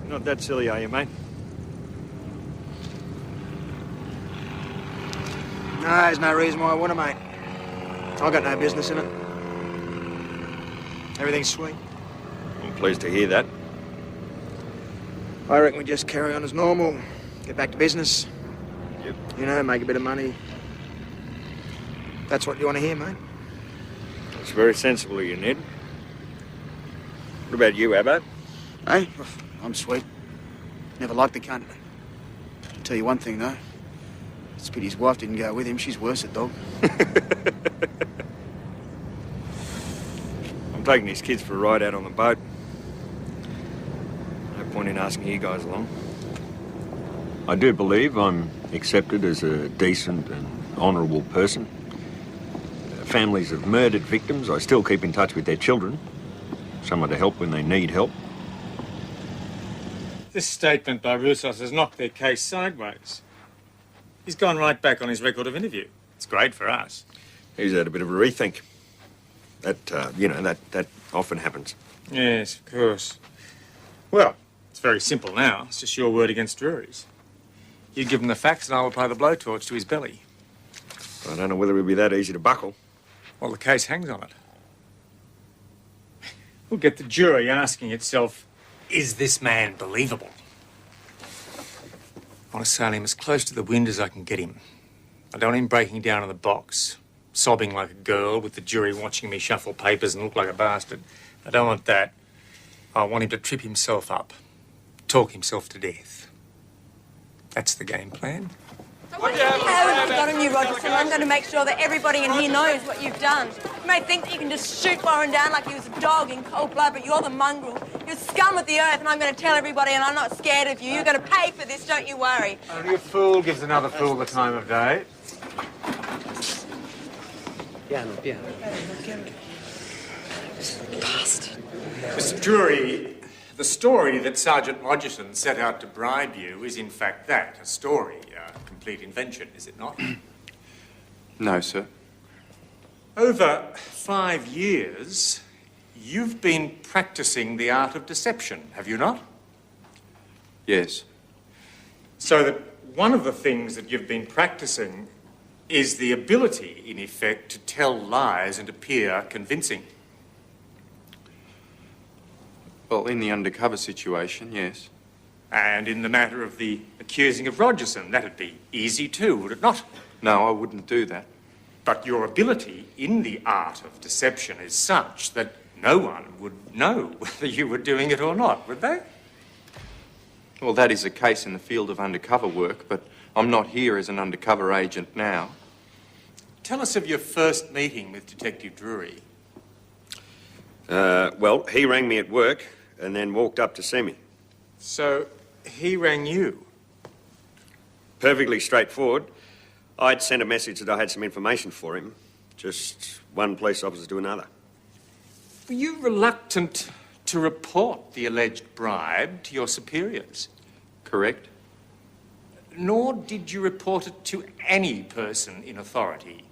You're not that silly, are you, mate? No, there's no reason why I want to, mate. I got no business in it. Everything's sweet. I'm pleased to hear that. I reckon we just carry on as normal, get back to business. Yep. You know, make a bit of money. That's what you want to hear, mate. That's very sensible of you, Ned. What about you, Abbo? Hey, I'm sweet. Never liked the cunt. I'll tell you one thing, though. It's a pity his wife didn't go with him. She's worse at dog. I'm taking these kids for a ride out on the boat. No point in asking you guys along. I do believe I'm accepted as a decent and honourable person. Families of murdered victims, I still keep in touch with their children. Someone to help when they need help. This statement by Roussos has knocked their case sideways. He's gone right back on his record of interview. It's great for us. He's had a bit of a rethink. That, that often happens. Yes, of course. Well, it's very simple now. It's just your word against Drury's. You give him the facts and I will apply the blowtorch to his belly. I don't know whether it'll be that easy to buckle. Well, the case hangs on it. We'll get the jury asking itself, is this man believable? I want to sail him as close to the wind as I can get him. I don't want him breaking down in the box, sobbing like a girl with the jury watching me shuffle papers and look like a bastard. I don't want that. I want him to trip himself up, talk himself to death. That's the game plan. What have you got on you, Rogerson? I'm going to make sure that everybody in here knows what you've done. You may think that you can just shoot Warren down like he was a dog in cold blood, but you're the mongrel. You're scum of the earth, and I'm going to tell everybody, and I'm not scared of you. You're going to pay for this, don't you worry. Only a fool gives another fool the time of day. Piano. Bastard. Mr. Drury, the story that Sergeant Rogerson set out to bribe you is in fact that, a story, a complete invention, is it not? No, sir. Over 5 years, you've been practicing the art of deception, have you not? Yes. So that one of the things that you've been practicing is the ability, in effect, to tell lies and appear convincing. Well, in the undercover situation, yes. And in the matter of the accusing of Rogerson, that'd be easy too, would it not? No, I wouldn't do that. But your ability in the art of deception is such that no one would know whether you were doing it or not, would they? Well, that is the case in the field of undercover work, but I'm not here as an undercover agent now. Tell us of your first meeting with Detective Drury. Well, he rang me at work and then walked up to see me. So, he rang you? Perfectly straightforward. I'd sent a message that I had some information for him. Just one police officer to another. Were you reluctant to report the alleged bribe to your superiors? Correct. Nor did you report it to any person in authority?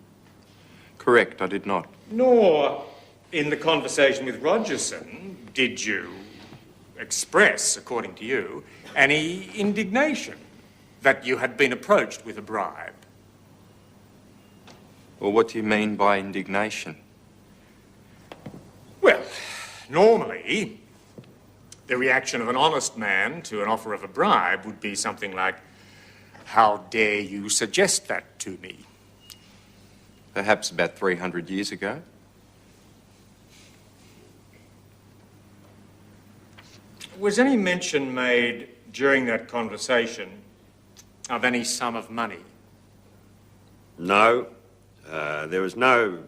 Correct, I did not. Nor, in the conversation with Rogerson, did you express, according to you, any indignation that you had been approached with a bribe? Well, what do you mean by indignation? Well, normally, the reaction of an honest man to an offer of a bribe would be something like, "How dare you suggest that to me?" Perhaps about 300 years ago. Was any mention made during that conversation of any sum of money? No. There was no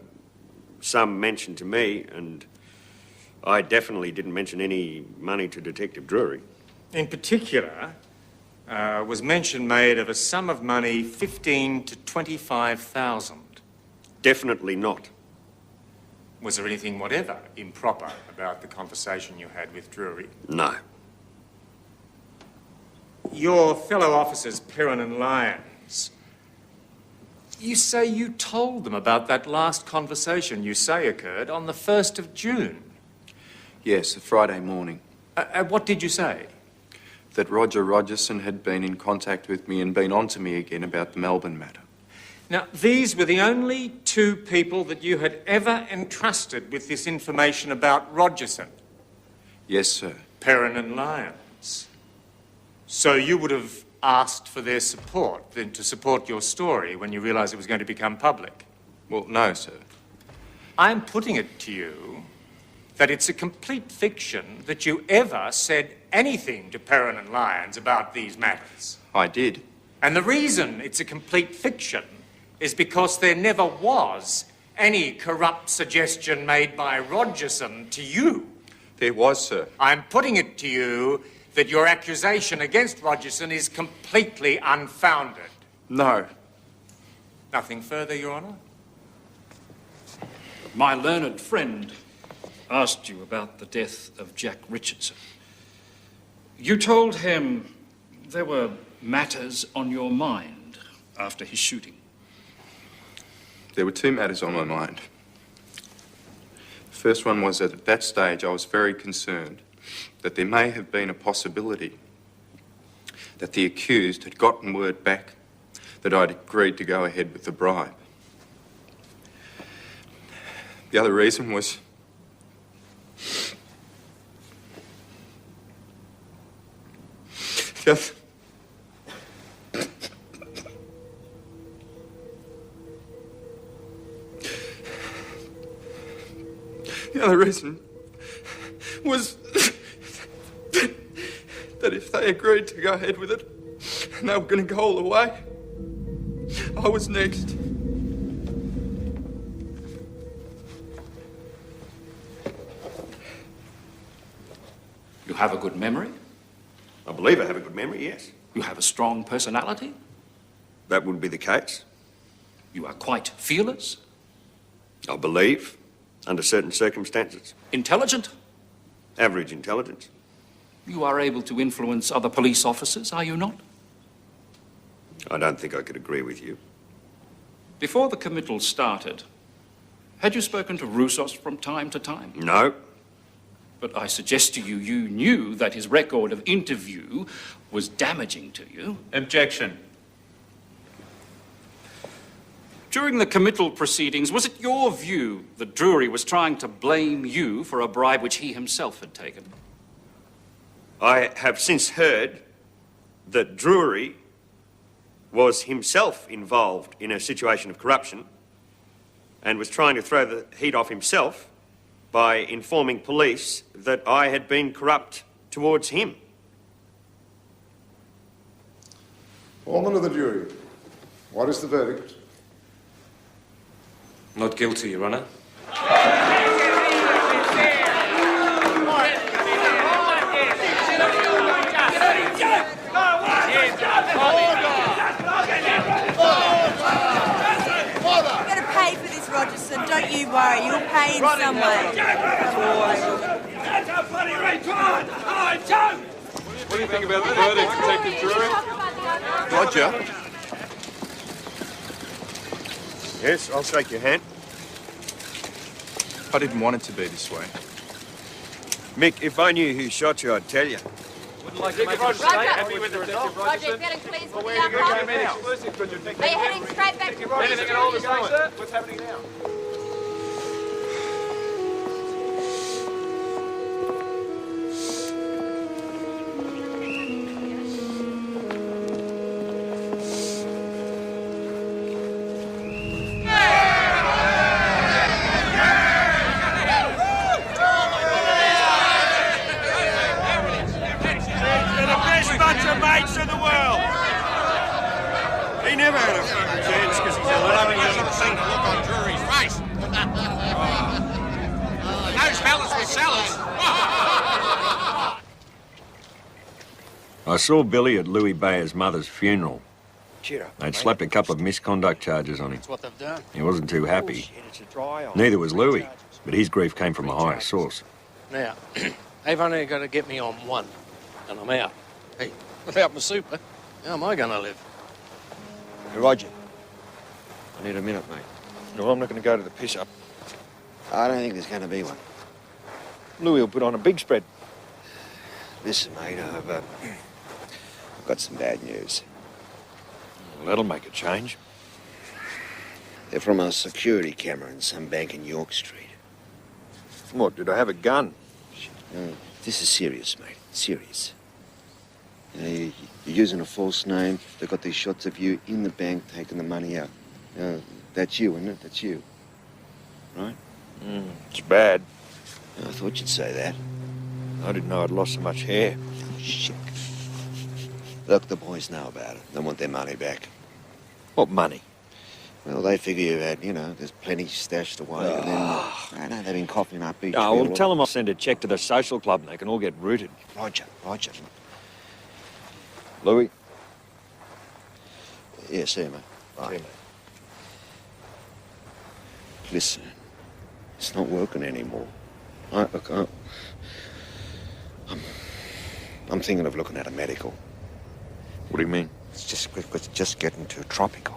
sum mentioned to me, and I definitely didn't mention any money to Detective Drury. In particular, was mention made of a sum of money 15 to 25,000. Definitely not. Was there anything whatever improper about the conversation you had with Drury? No. Your fellow officers, Perrin and Lyons, you say you told them about that last conversation you say occurred on the 1st of June. Yes, a Friday morning. What did you say? That Roger Rogerson had been in contact with me and been on to me again about the Melbourne matter. Now, these were the only two people that you had ever entrusted with this information about Rogerson? Yes, sir. Perrin and Lyons. So you would have asked for their support, then to support your story when you realised it was going to become public? Well, no, sir. I'm putting it to you that it's a complete fiction that you ever said anything to Perrin and Lyons about these matters. I did. And the reason it's a complete fiction is because there never was any corrupt suggestion made by Rogerson to you. There was, sir. I'm putting it to you that your accusation against Rogerson is completely unfounded. No. Nothing further, Your Honour? My learned friend asked you about the death of Jack Richardson. You told him there were matters on your mind after his shooting. There were two matters on my mind. The first one was that at that stage I was very concerned that there may have been a possibility that the accused had gotten word back that I'd agreed to go ahead with the bribe. The other reason was just the other reason was that if they agreed to go ahead with it and they were going to go all the way, I was next. You have a good memory? I believe I have a good memory, yes. You have a strong personality? That would be the case. You are quite fearless? I believe, under certain circumstances. Intelligent? Average intelligence. You are able to influence other police officers, are you not? I don't think I could agree with you. Before the committal started, had you spoken to Roussos from time to time? No. But I suggest to you, you knew that his record of interview was damaging to you. Objection. During the committal proceedings, was it your view that Drury was trying to blame you for a bribe which he himself had taken? I have since heard that Drury was himself involved in a situation of corruption and was trying to throw the heat off himself by informing police that I had been corrupt towards him. Foreman of the jury, what is the verdict? Not guilty, Your Honour. Rogerson, don't you worry, you'll pay in some way. That's a bloody right, come on! Oh, Joe! What do you think about the verdict, Detective Drury? Roger? Yes, I'll shake your hand. I didn't want it to be this way. Mick, if I knew who shot you, I'd tell you. Wouldn't like to make a mistake. Happy with the result. Roger, getting pleased with the Where are you outcome. going now? Exclusive, could you Are you heading straight back to Roger? Anything at all this way, sir? What's happening now? I saw Billy at Louis Bayer's mother's funeral. Cheer up. They'd slapped a couple of misconduct charges on him. That's what they've done. He wasn't too happy. Neither was Louis, but his grief came from a higher source. Now, they've only got to get me on one, and I'm out. Hey, without my super, how am I going to live? Hey, Roger. I need a minute, mate. No, I'm not going to go to the piss-up. I don't think there's going to be one. Louis will put on a big spread. Listen, mate, I've got some bad news. Well, that'll make a change. They're from a security camera in some bank in York Street. What, did I have a gun? No, this is serious, mate. Serious. You're using a false name. They've got these shots of you in the bank taking the money out. That's you, isn't it? That's you. Right? It's bad. I thought you'd say that. I didn't know I'd lost so much hair. Oh, shit. Look, the boys know about it. They want their money back. What money? Well, they figure you had, there's plenty stashed away. And then, I know they've been coughing up each Oh, well, field. tell them I'll send a cheque to the social club and they can all get rooted. Roger. Louis? Yeah, see you, mate. Bye. See you, mate. Listen, it's not working anymore. I'm I'm thinking of looking at a medical. What do you mean? It's just getting too tropical.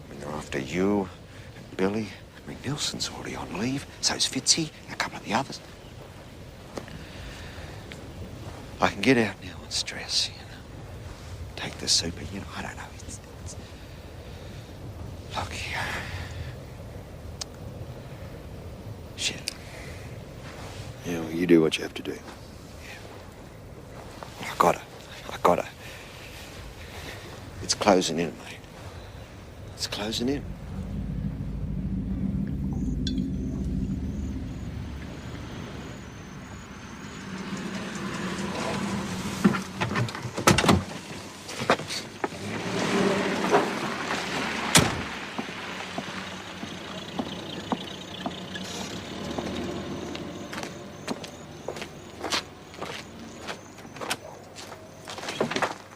I mean, they're after you and Billy. I mean, Nelson's already on leave. So's Fitzy, a couple of the others. I can get out now and stress, you know. Take the super, you know, I don't know. It's... Look here. Shit. Yeah, well, you do what you have to do. Yeah. I gotta. It's closing in, mate. It's closing in.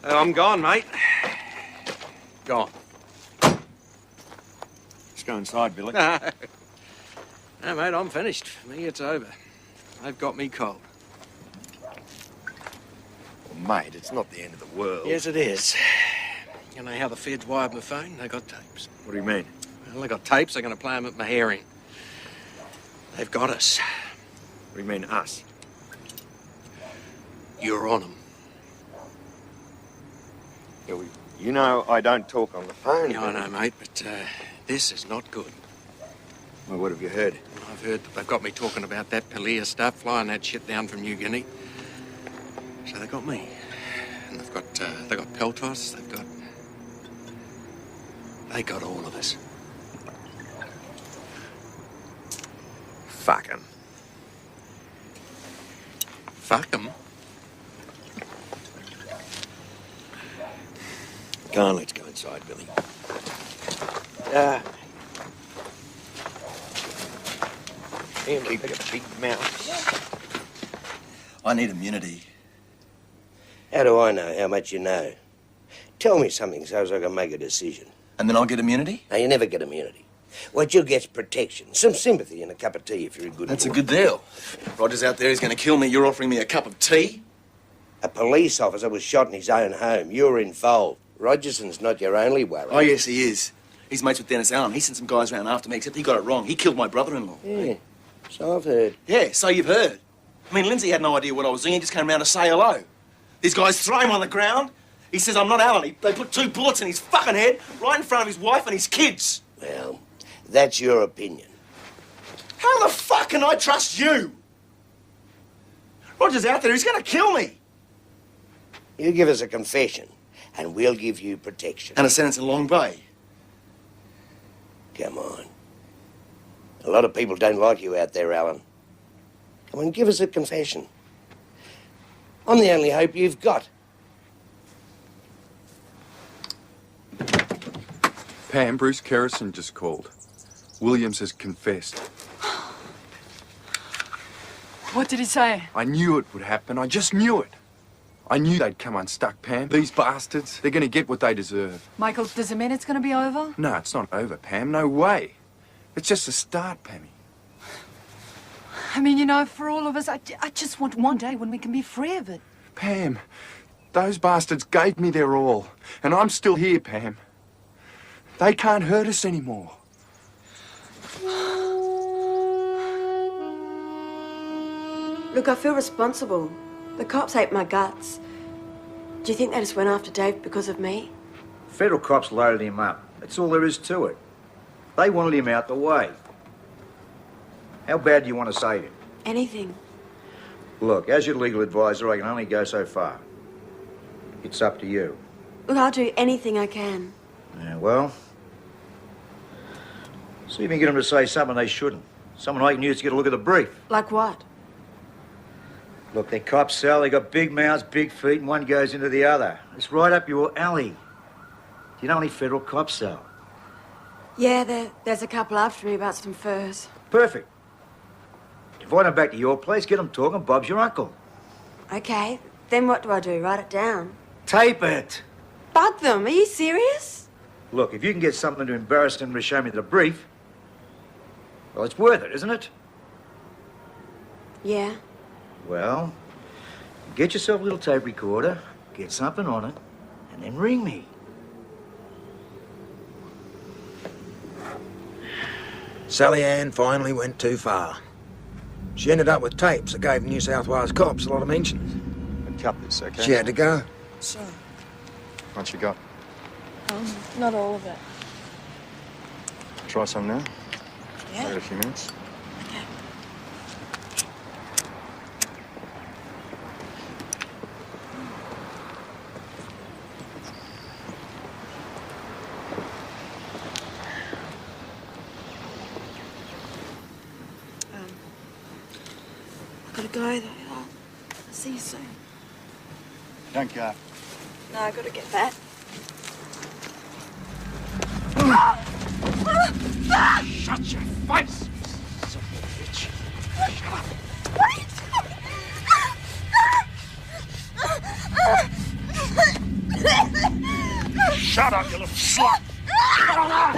I'm gone, mate. Gone. Let's go inside, Billy. No, mate, I'm finished. For me, it's over. They've got me cold. Well, mate, it's not the end of the world. Yes, it is. You know how the feds wired my phone? They got tapes. What do you mean? Well, they got tapes. They're going to play them at my hearing. They've got us. What do you mean, us? You're on them. Yeah, you know I don't talk on the phone. Yeah, I know, mate, but this is not good. Well, what have you heard? I've heard that they've got me talking about that Palia stuff, flying that shit down from New Guinea. So they got me. And they've got Peltos, they got all of us. Fuck 'em. Fuck 'em? Go on, let's go inside, Billy. Keep your big mouth. I need immunity. How do I know how much you know? Tell me something so as I can make a decision. And then I'll get immunity? No, you never get immunity. What you'll get's protection, some sympathy and a cup of tea if you're a good That's a boy. good deal. Roger's out there, he's going to kill me. You're offering me a cup of tea? A police officer was shot in his own home. You're involved. Rogerson's not your only worry. Oh, yes, he is. He's mates with Dennis Allen. He sent some guys around after me, except he got it wrong. He killed my brother-in-law. Yeah, so I've heard. Yeah, so you've heard. I mean, Lindsay had no idea what I was doing. He just came around to say hello. These guys throw him on the ground. He says, I'm not Allen. They put 2 bullets in his fucking head right in front of his wife and his kids. Well, that's your opinion. How the fuck can I trust you? Roger's out there. He's going to kill me. You give us a confession, and we'll give you protection. And a sentence in Long Bay. Come on. A lot of people don't like you out there, Alan. Come on, give us a confession. I'm the only hope you've got. Pam, Bruce Kerrison just called. Williams has confessed. What did he say? I knew it would happen. I just knew it. I knew they'd come unstuck, Pam. These bastards, they're going to get what they deserve. Michael, does it mean it's going to be over? No, it's not over, Pam. No way. It's just a start, Pammy. I mean, you know, for all of us, I just want one day when we can be free of it. Pam, those bastards gave me their all. And I'm still here, Pam. They can't hurt us anymore. Look, I feel responsible. The cops ate my guts. Do you think they just went after Dave because of me? Federal cops loaded him up. That's all there is to it. They wanted him out the way. How bad do you want to save him? Anything. Look, as your legal advisor, I can only go so far. It's up to you. Look, I'll do anything I can. Yeah, well, see if you can get them to say something they shouldn't. Someone I can use to get a look at the brief. Like what? Look, they're cops, Sal. They got big mouths, big feet, and one goes into the other. It's right up your alley. Do you know any federal cops, Sal? Yeah, there's a couple after me about some furs. Perfect. Invite them back to your place, get them talking. Bob's your uncle. Okay, then what do I do? Write it down? Tape it. Bug them. Are you serious? Look, if you can get something to embarrass them to show me the brief, well, it's worth it, isn't it? Yeah. Well, Get yourself a little tape recorder, get something on it, and then ring me. Sally Ann finally went too far. She ended up with tapes that gave New South Wales cops a lot of mentions. Cut this, okay? She had to go. Sure. What you got? Not all of it. Try some now? Yeah. Wait a few minutes. I've got to go, though. I'll see you soon. Don't go. No, I've got to get back. Shut your face, you son of a bitch. Shut up. Shut up, you little slut. Shut up.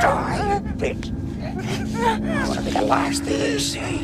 Die, you bitch. That'll be the last thing you see.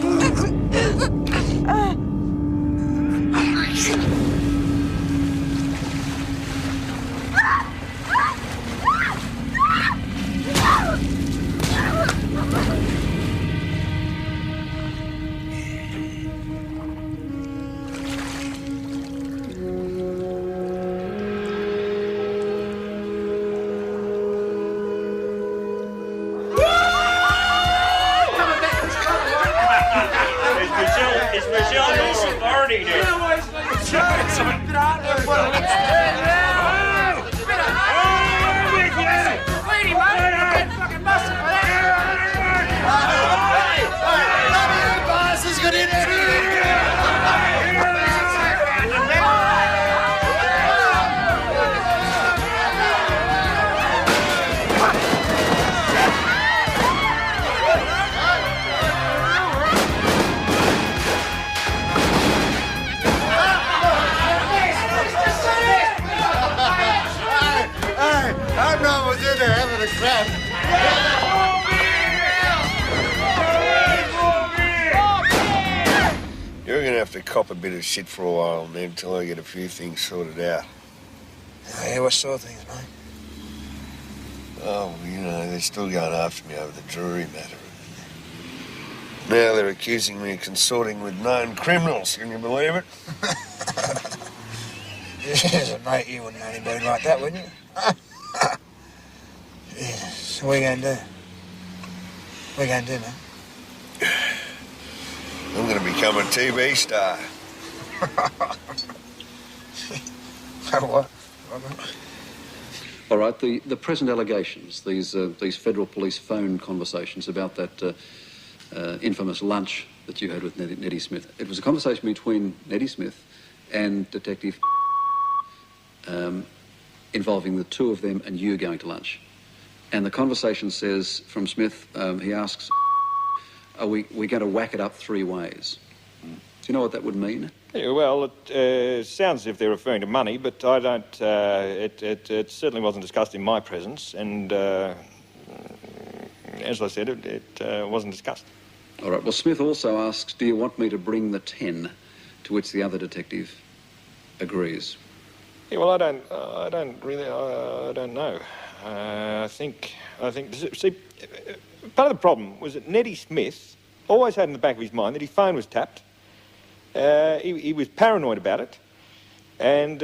It's Michelle your authority, dude. I'm not was in there having a crap. You're gonna have to cop a bit of shit for a while, man, until I get a few things sorted out. Yeah, what sort of things, mate? Oh, you know, they're still going after me over the Drury matter. Now they're accusing me of consorting with known criminals. Can you believe it? Yes, mate, you wouldn't know anybody like that, wouldn't you? Yeah, so what are you going to do? What are you going to do, man? I'm going to become a TV star. What? All right, the present allegations, these federal police phone conversations about that infamous lunch that you had with Nettie Smith. It was a conversation between Nettie Smith and Detective involving the two of them and you going to lunch. And the conversation says, from Smith, he asks, are we going to whack it up three ways? Do you know what that would mean? Yeah, well, it sounds as if they're referring to money, but I don't... It certainly wasn't discussed in my presence, and as I said, it wasn't discussed. All right, well, Smith also asks, do you want me to bring the 10, to which the other detective agrees? Yeah, well, I don't know. I think, see, part of the problem was that Nettie Smith always had in the back of his mind that his phone was tapped. He was paranoid about it, and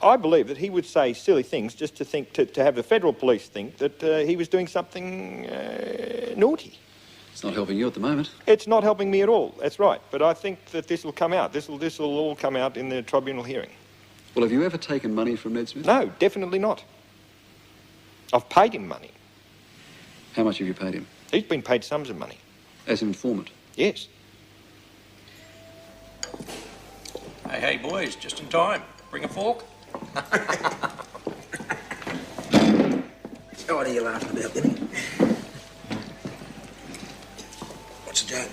I believe that he would say silly things just to think, to have the federal police think that he was doing something naughty. It's not helping you at the moment. It's not helping me at all, that's right. But I think that this will come out. This will all come out in the tribunal hearing. Well, have you ever taken money from Ned Smith? No, definitely not. I've paid him money. How much have you paid him? He's been paid sums of money. As an informant? Yes. Hey, boys, just in time. Bring a fork. So what are you laughing about, Billy? What's the joke?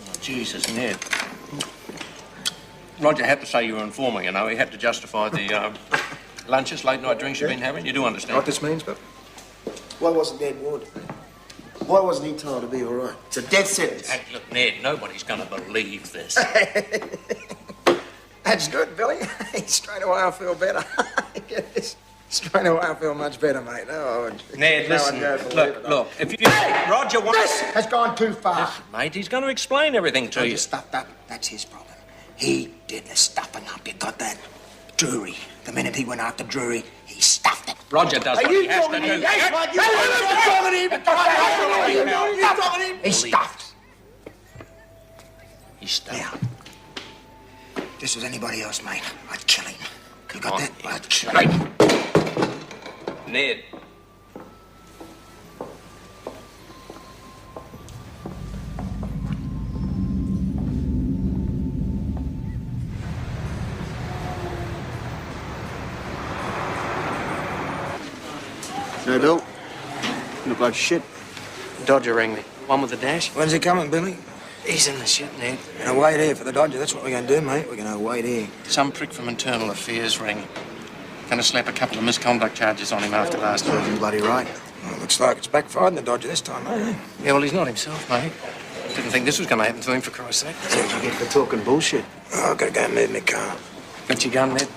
Oh, Jesus, Ned. Roger had to say you were informing, you know. He had to justify the lunches, late night drinks you've been having. You do understand. What this means, but Why wasn't Ned warned? Why wasn't he told to be all right? It's a death sentence. Hey, look, Ned, nobody's going to believe this. that's good, Billy. Straight away I feel better. Straight away I feel much better, mate. No, Ned, listen. Look, if you... Hey, Roger, what... This has gone too far. Listen, mate, he's going to explain everything to you. Stuffed up. That's his problem. He did the stuffing up. You got that? Drury. The minute he went after Drury, he stuffed it. Roger does what he has to do. He stuffed. He stuffed. Now, if this was anybody else, mate, I'd kill him. You got that? I'd kill him. Ned. No, Bill. You look like shit. Dodger rang me. One with the dash. When's he coming, Billy? He's in the shit, Ned. We're gonna wait here for the Dodger. That's what we're gonna do, mate. We're gonna wait here. Some prick from Internal Affairs rang. Gonna slap a couple of misconduct charges on him after last week. You're bloody right. Well, looks like it's backfired in the Dodger this time, mate. Yeah, well, he's not himself, mate. Didn't think this was gonna happen to him, for Christ's sake. That's what you get for talking bullshit. Oh, I've got to go and move my car. Got your gun, Ned?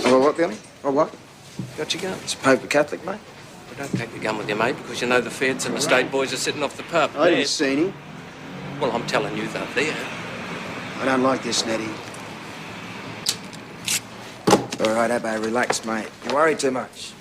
Oh, what, Billy? Oh, what? Got your gun? It's a Pope Catholic, mate. Well, don't take the gun with you, mate, because you know the feds and the state boys are sitting off the pub. I didn't see any. Well, I'm telling you, they're there. I don't like this, Nettie. All right, Abbo, relax, mate. You worry too much.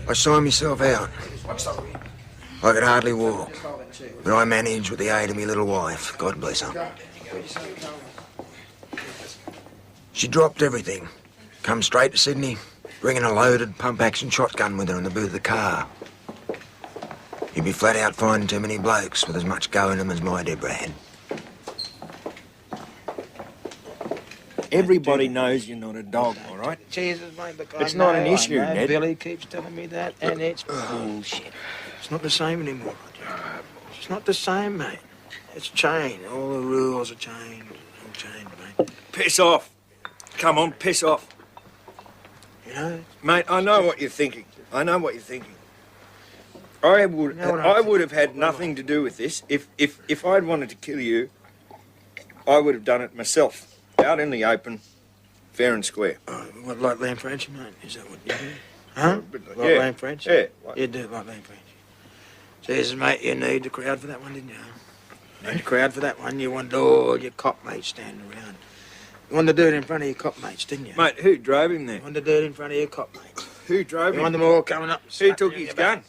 I saw myself out. I could hardly walk, but I managed with the aid of my little wife. God bless her. She dropped everything, come straight to Sydney, bringing a loaded pump-action shotgun with her in the boot of the car. You'd be flat out finding too many blokes with as much go in them as my Deborah had. Everybody knows you're not a dog, all right? Jesus, mate, look, It's not an issue, Ned. Billy keeps telling me that, and it's bullshit. It's not the same anymore, Roger. It's not the same, mate. It's changed. All the rules are changed. All changed, mate. Piss off. Come on, piss off. You know? Mate, I know what you're thinking. I know what you're thinking. I would have had nothing to do with this. If I'd wanted to kill you, I would have done it myself. Out in the open, fair and square. What, like Lamb French, mate? Is that what you do? Huh? Like yeah. Lamb French? Yeah. You do it like Lamb French. Jesus, mate, you need the crowd for that one, didn't you? Need the crowd for that one. You wanted all your cop mates standing around. You wanted to do it in front of your cop mates, didn't you? Mate, who drove him there? You wanted to do it in front of your cop mates. Who drove him? You wanted them all coming up. Who took his gun?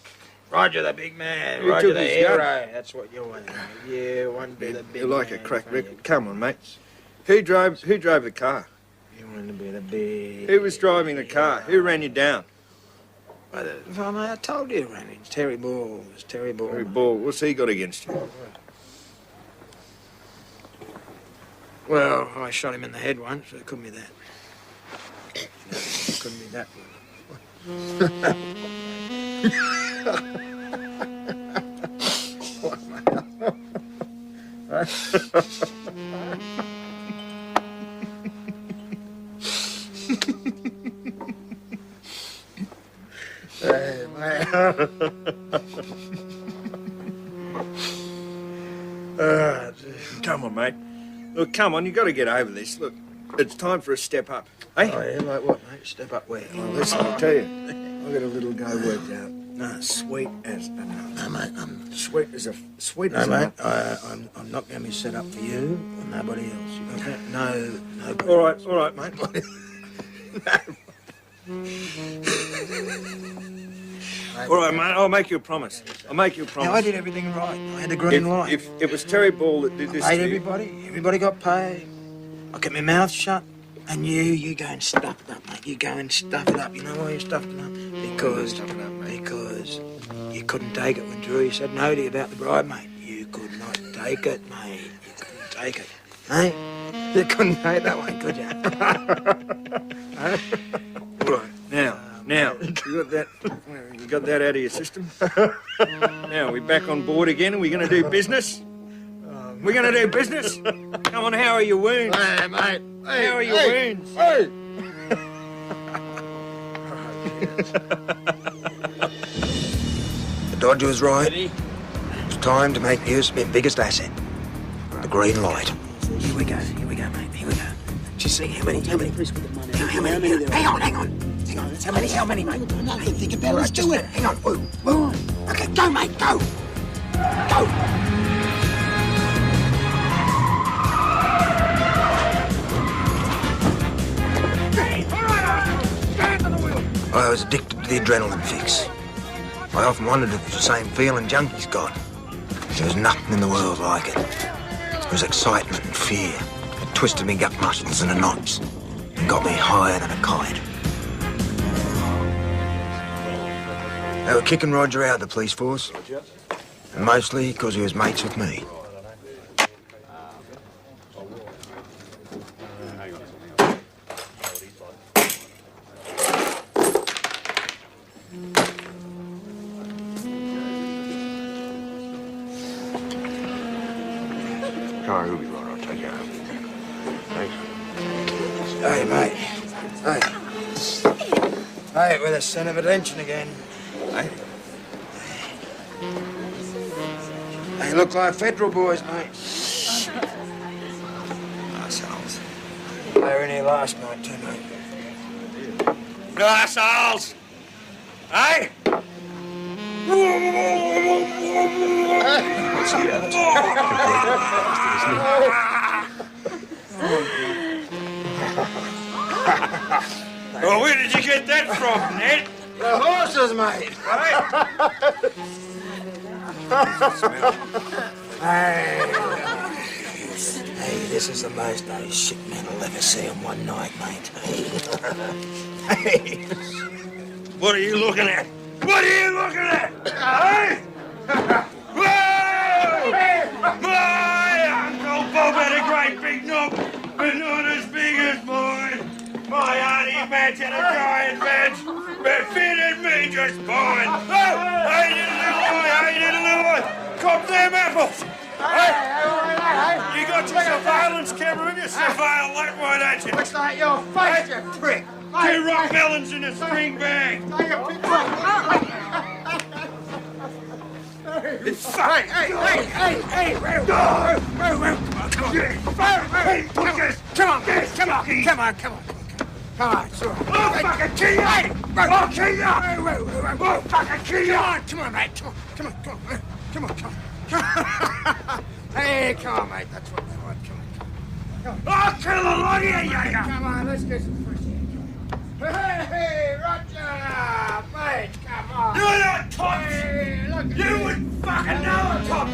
Roger the big man. Who Roger took the his hero. gun? That's what you wanted. You wanted to be the big You're like man a crack in front of record. Come on, mate. Who drove the car? You wanted to be the big... Who was driving the car? Who ran you down? Well, mate, I told you, Randy. It's Terry Ball. It's Terry Ball. Terry Ball. What's he got against you? Well, I shot him in the head once, so it couldn't be that. It couldn't be that Hey, man. Come on, mate. Look, come on, you got to get over this. Look, it's time for a step up. Hey? Oh, yeah, like what, mate? Step up where? Well, listen, I'll tell you. I've got a little go worked out. No, sweet as a nut. No, mate, I'm... Sweet as a No, nut. mate, I'm not going to be set up for you or nobody else. You got that? No, nobody. All right, mate. All right, mate, I'll make you a promise. I'll make you a promise. Now, I did everything right. I had the green light. If it was Terry Ball that did this I paid to you... everybody. Everybody got paid. I kept my mouth shut. And you go and stuff it up, mate. You go and stuff it up. You know why you stuffed it up? Because you couldn't take it when Drury said no to you about the bribe, mate. You could not take it, mate. You couldn't take it. Hey? You couldn't take that one, could you? Right, now, you got that out of your system? Now, we back on board again and we're going to do business? We're going to do business? Come on, how are your wounds? Hey, mate. Hey, how are your wounds? Hey! The Dodger was right. It was time to make use of my biggest asset. The green light. Here we go, mate. Here we go. Just see how many? How many? Hang on. How many, mate? No, think about it. Let's do it. Hang on. Whoa. Okay, go, mate, go. Go. I was addicted to the adrenaline fix. I often wondered if it was the same feeling junkies got. There was nothing in the world like it. It was excitement and fear. It twisted me gut muscles into knots and got me higher than a kite. They were kicking Roger out of the police force, and mostly because he was mates with me. Sorry, Ruby, Ron, I'll take you home. Thanks. Hey, mate. Hey, with a son of attention again. Hey? They look like federal boys, mate. Assholes. They were in here last night, too, mate. You assholes! Hey? Well, where did you get that from, Ned? The horses, mate. Hey, this is the most those shit men will ever see in one night, mate. Hey. What are you looking at? What are you looking at? Hey? Whoa! My Uncle Bob had a great big knob, but not as big as mine. My auntie Madge had a giant badge, but fitted me just fine. Oh, hey, little boy, cop them apples. Hey, you got your surveillance camera in you? Surveil that one, ain't you? Looks like your face, you prick. 2 rock melons in a string bag. Hey, Come on, sure. I'll fucking kill you! I'll kill you! I'll fucking kill you! Come on, mate. Come on. Hey, come on, mate. That's what they want. Come on. I'll kill a lot of you, Come on, let's get some fresh air. Hey, Roger! Mate, come on. You're not cops! Hey, look at you wouldn't fucking know a cop!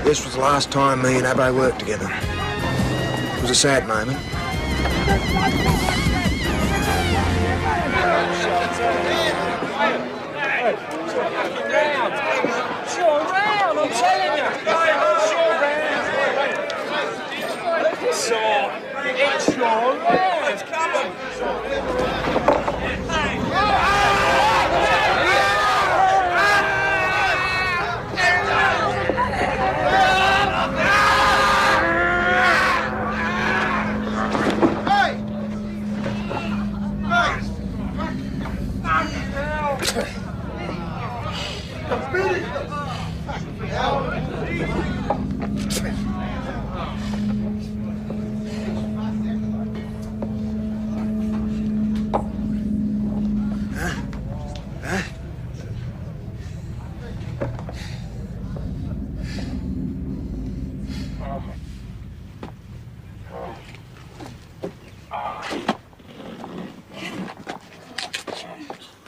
This was the last time me and Abbo worked together. It was a sad moment. Sean round, I'm telling you. Sean, it's Sean round. Come on.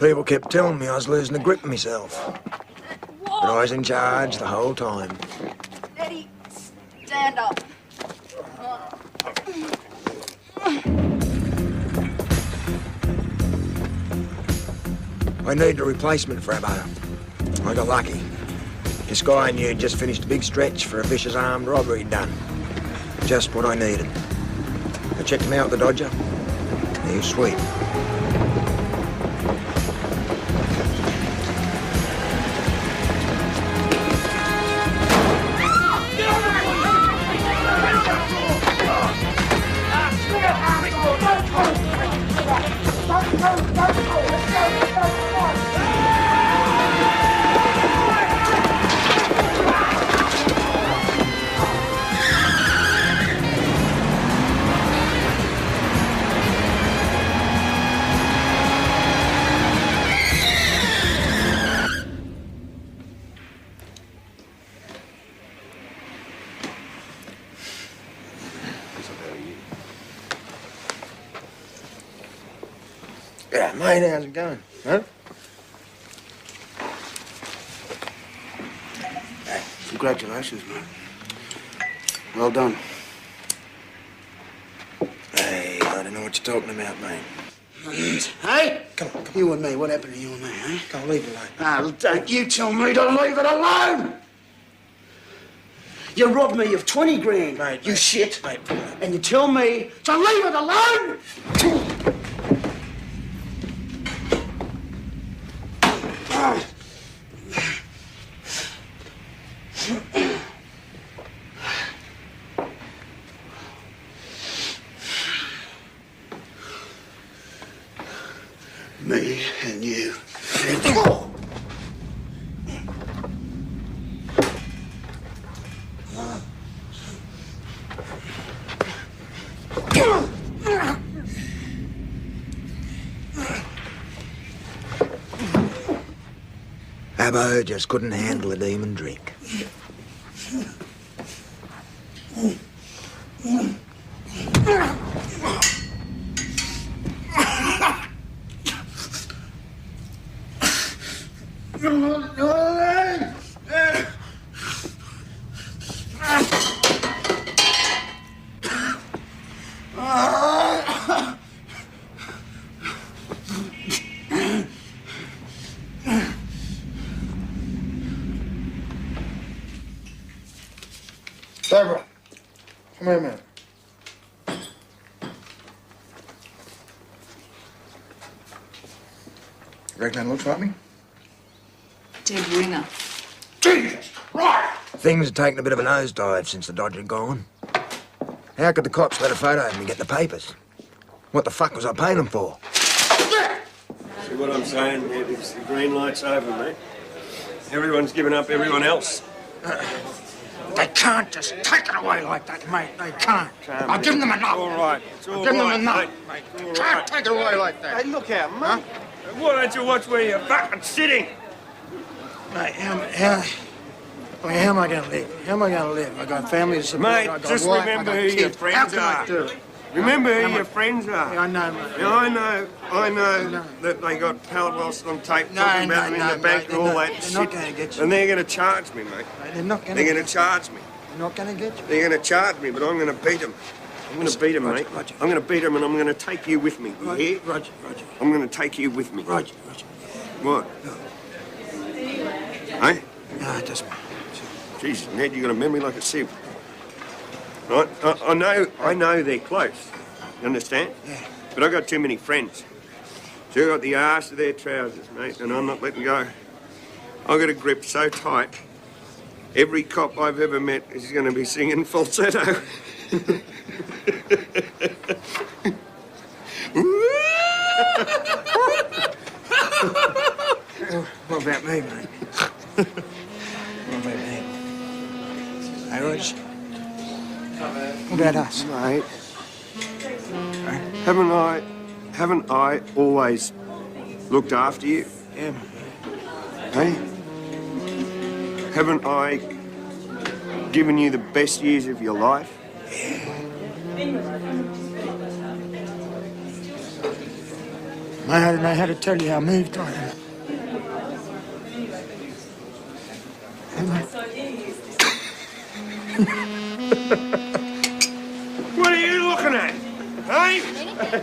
People kept telling me I was losing the grip of myself. But I was in charge the whole time. Eddie, stand up. I needed a replacement for Abbo. I got lucky. This guy I knew had just finished a big stretch for a vicious armed robbery he'd done. Just what I needed. I checked him out with the Dodger. He was sweet. Yeah, mate, how's it going? Huh? Hey, congratulations, mate. Well done. Hey, I don't know what you're talking about, mate. Hey? Come on, you and me. What happened to you and me, eh? Come on, leave it alone. Ah, don't you tell me to leave it alone! You robbed me of 20 grand, mate. You shit. Mate, and you tell me to leave it alone? Me and you. Abbo just couldn't handle a demon drink. Deborah, come here a minute. Reckon that looks like me? Dead ringer. Jesus Christ! Things had taken a bit of a nosedive since the Dodger had gone. How could the cops let a photo of me get the papers? What the fuck was I paying them for? See what I'm saying? It's the green light's over, mate. Everyone's given up everyone else. They can't just take it away like that, mate. They can't. I've given them enough. All right. It's all I've given them right, enough, mate. mate. Can't take it away like that. Hey, look out, mate. Why don't you watch where you're fucking sitting? Mate, how am I going to live? How am I going to live? I got family to support. Mate, I got just wife, remember I got who kids. your friends How can are. I do it? Remember How who your friends are. Yeah, I know, mate. Yeah, I know that they got Pal Wilson on tape talking about me in the bank and all that they're shit. not going to get you. And they're going to charge me, mate. They're not going to They're going to charge me. They're not going to get you. They're going to charge me, but I'm going to beat them. I'm going to beat them, mate. Roger. I'm going to beat them and I'm going to take you with me. You hear? Roger. I'm going to take you with me. Roger. What? Hey? No, it doesn't matter. Jesus, Ned, you got a memory like a sieve. Right? I know they're close. You understand? Yeah. But I got too many friends. So I got the arse of their trousers, mate, and I'm not letting go. I got a grip so tight. Every cop I've ever met is going to be singing falsetto. What about me, mate? What about me? Hey, Rog? What about us? Mate, haven't I always looked after you? Yeah, mate. Hey? Haven't I given you the best years of your life? Mate, I don't know how to tell you how moved I am. What are you looking at? Hey?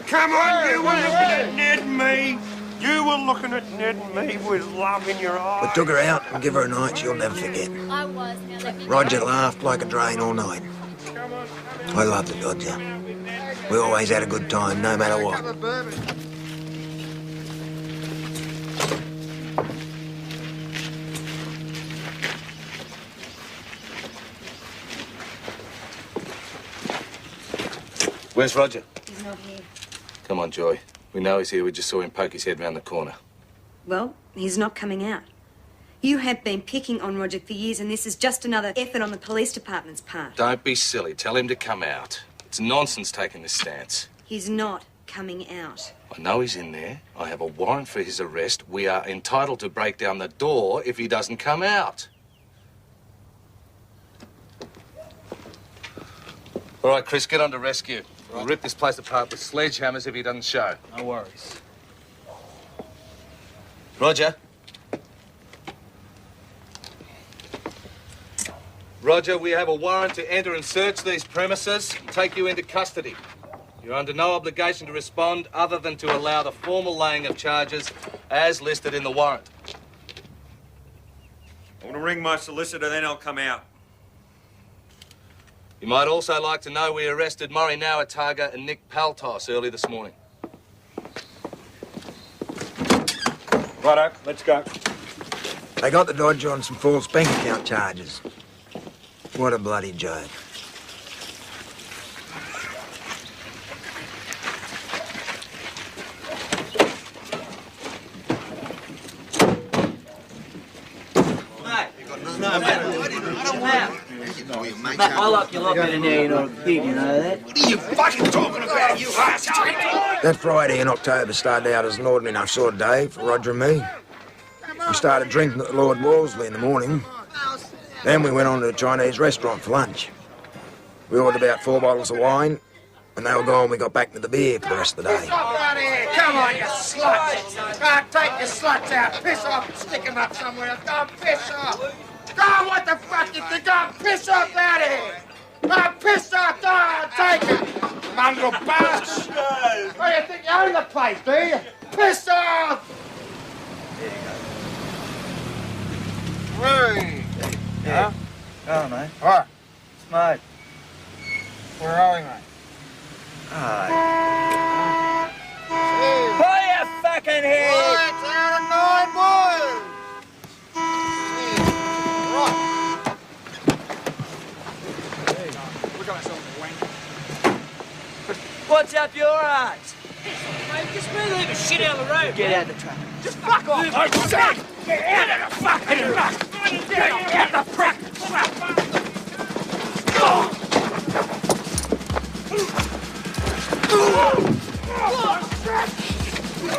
Come on, you were looking at Ned and me. You were looking at Ned and me with love in your eyes. We took her out and give her a night she'll never forget. Roger laughed like a drain all night. I loved the Dodger. We always had a good time, no matter what. Where's Roger? He's not here. Come on, Joy. We know he's here. We just saw him poke his head round the corner. Well, he's not coming out. You have been picking on Roger for years, and this is just another effort on the police department's part. Don't be silly. Tell him to come out. It's nonsense taking this stance. He's not coming out. I know he's in there. I have a warrant for his arrest. We are entitled to break down the door if he doesn't come out. All right, Chris, get on to rescue. We'll rip this place apart with sledgehammers if he doesn't show. No worries. Roger. Roger, we have a warrant to enter and search these premises and take you into custody. You're under no obligation to respond other than to allow the formal laying of charges as listed in the warrant. I want to ring my solicitor, then I'll come out. You might also like to know we arrested Murray Nawataga and Nick Paltos early this morning. Righto, let's go. They got the Dodger on some false bank account charges. What a bloody joke. Mate, I like you a lot better now you're not a kid, you know that? What are you fucking talking about, you asshole? That Friday in October started out as an ordinary enough sort of day for Roger and me. We started drinking at the Lord Wolseley in the morning. Then we went on to a Chinese restaurant for lunch. We ordered about 4 bottles of wine. When they were gone, we got back to the beer for the rest of the day. Piss off out of here! Come on, you sluts! Take your sluts out, piss off and stick them up somewhere else. Go and piss off! Go on, what the fuck you think? Go and piss off out of here! Go and piss off! Go on, take it! Mongrel bastard! Oh, you think you own the place, do you? Piss off! Hey! Yeah. Huh? Oh, mate. What? Mate. Where are we, mate? Pull your fucking head! Right, down at 9 boys! We got ourselves a wank. What's up your ass? Mate, just move the shit out of the road. Get out of the truck. Just fuck off! Get out of the fucking truck! Get out of the truck!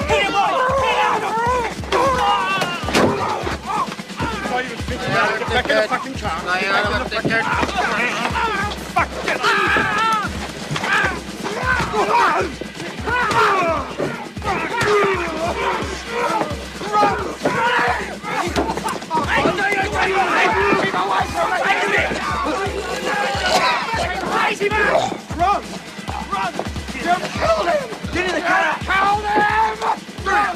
Hit him off! Hit Get back in the fucking car. Get back in the fucking car. Fuck, get Crazy man! Run! Run! Don't kill him! Get in the car! Kill him! Run!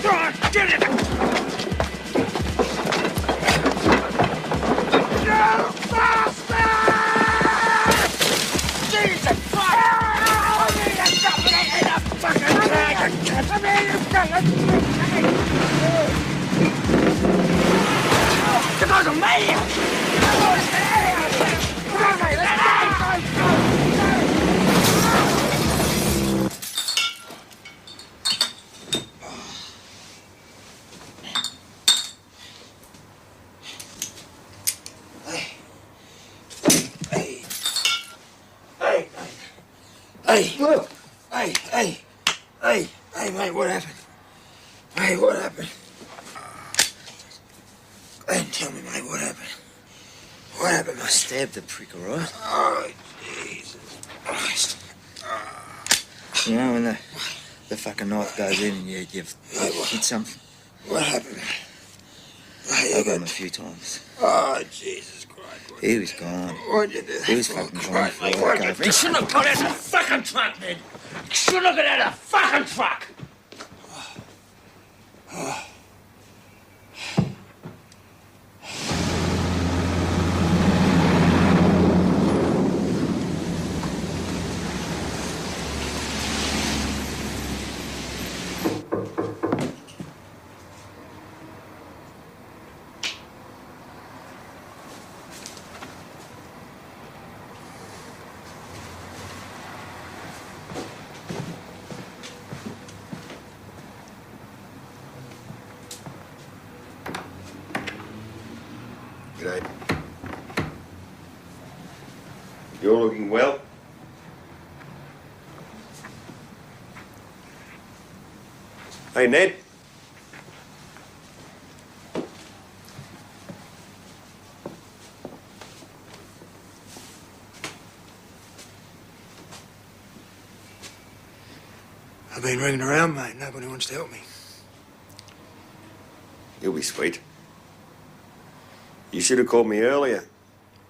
Run! Get in! You bastard! Jesus Christ! I need a something in a fucking bag! I mean, you've got the guy's a maniac! Hey, mate, what happened? Hey, what happened? Tell me, mate, what happened? What happened, mate? I stabbed the prick, all right? Oh, Jesus Christ. You know, when The fucking knife goes in and you've hit something. What happened? I got him a few times. Oh, Jesus Christ. He was gone. What'd you do? He was fucking trying to Mate, fly what'd you over. do? You shouldn't have got out of the fucking truck, man. You shouldn't have got out of the fucking truck. G'day. You're looking well. Hey, Ned. I've been ringing around, mate. Nobody wants to help me. You'll be sweet. You should have called me earlier.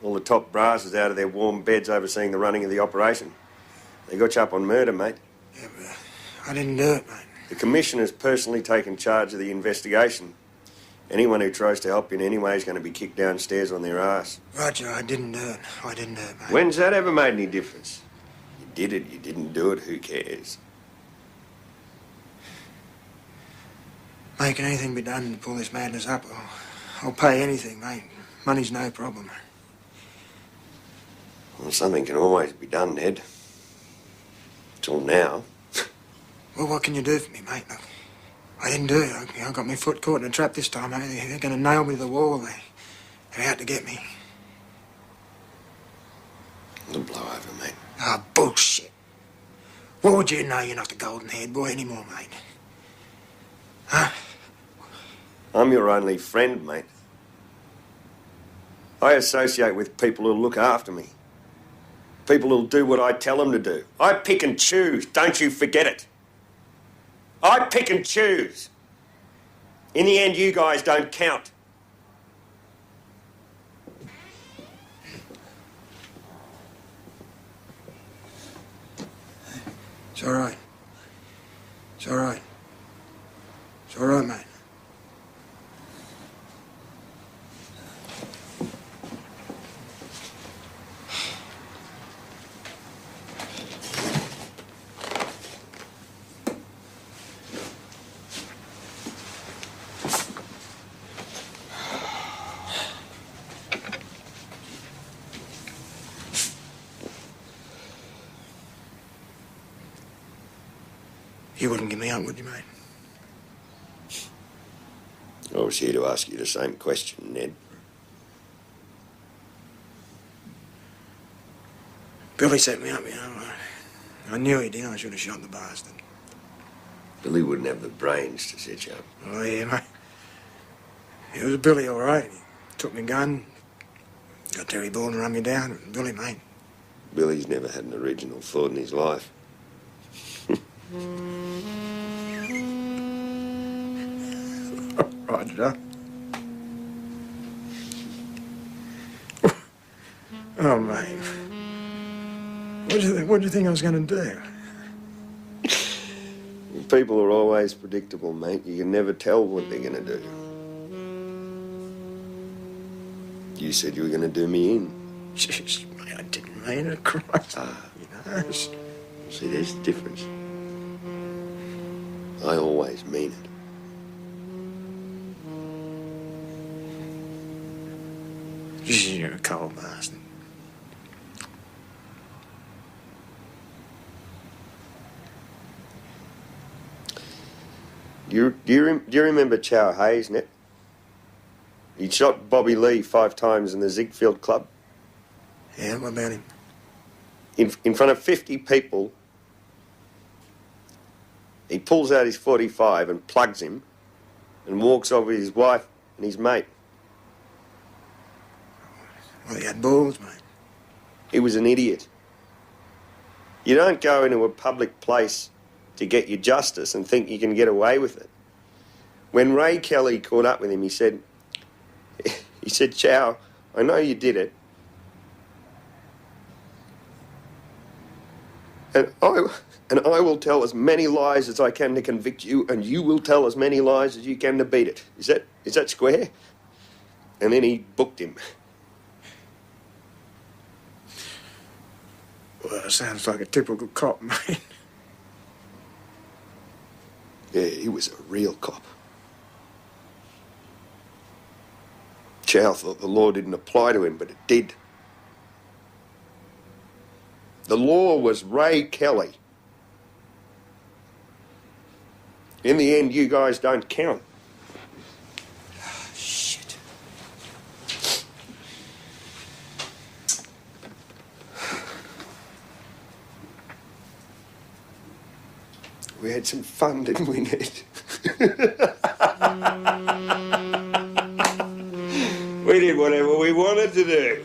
All the top brass is out of their warm beds overseeing the running of the operation. They got you up on murder, mate. Yeah, but I didn't do it, mate. The Commissioner's personally taken charge of the investigation. Anyone who tries to help you in any way is going to be kicked downstairs on their ass. Roger, I didn't do it. I didn't do it, mate. When's that ever made any difference? You did it, you didn't do it, who cares? Mate, can anything be done to pull this madness up? I'll pay anything, mate. Money's no problem. Well, something can always be done, Ned. Till now. Well, what can you do for me, mate? Look, I didn't do it. I got my foot caught in a trap this time, mate. They're going to nail me to the wall. They're out to get me. It'll blow over, mate. Ah, bullshit. What would you know? You're not the golden-haired boy anymore, mate. Huh? I'm your only friend, mate. I associate with people who'll look after me. People who'll do what I tell them to do. I pick and choose, don't you forget it. I pick and choose. In the end, you guys don't count. It's all right. It's all right. It's all right, mate. You wouldn't give me up, would you, mate? I was here to ask you the same question, Ned. Billy set me up, you know. I knew he did. I should have shot the bastard. Billy wouldn't have the brains to set you up. Oh, yeah, mate. It was Billy, all right. He took my gun, got Terry Ball and run me down. It was Billy, mate. Billy's never had an original thought in his life. Roger. Oh, mate. What do you think I was going to do? People are always predictable, mate. You can never tell what they're going to do. You said you were going to do me in. Jeez, mate, I didn't mean it, Christ. You know. See, there's the difference. I always mean it. You're a cold bastard. Do you remember Chow Hayes, Ned? He shot Bobby Lee 5 times in the Ziegfeld Club. Yeah, what about him? In front of 50 people, he pulls out his .45 and plugs him and walks off with his wife and his mate. Well, he had balls, mate. He was an idiot. You don't go into a public place to get your justice and think you can get away with it. When Ray Kelly caught up with him, he said, Chow, I know you did it. And I will tell as many lies as I can to convict you, and you will tell as many lies as you can to beat it. Is that square? And then he booked him. Well, that sounds like a typical cop, mate. Yeah, he was a real cop. Chow thought the law didn't apply to him, but it did. The law was Ray Kelly. In the end, you guys don't count. Shit. We had some fun, didn't we, Ned? We did whatever we wanted to do.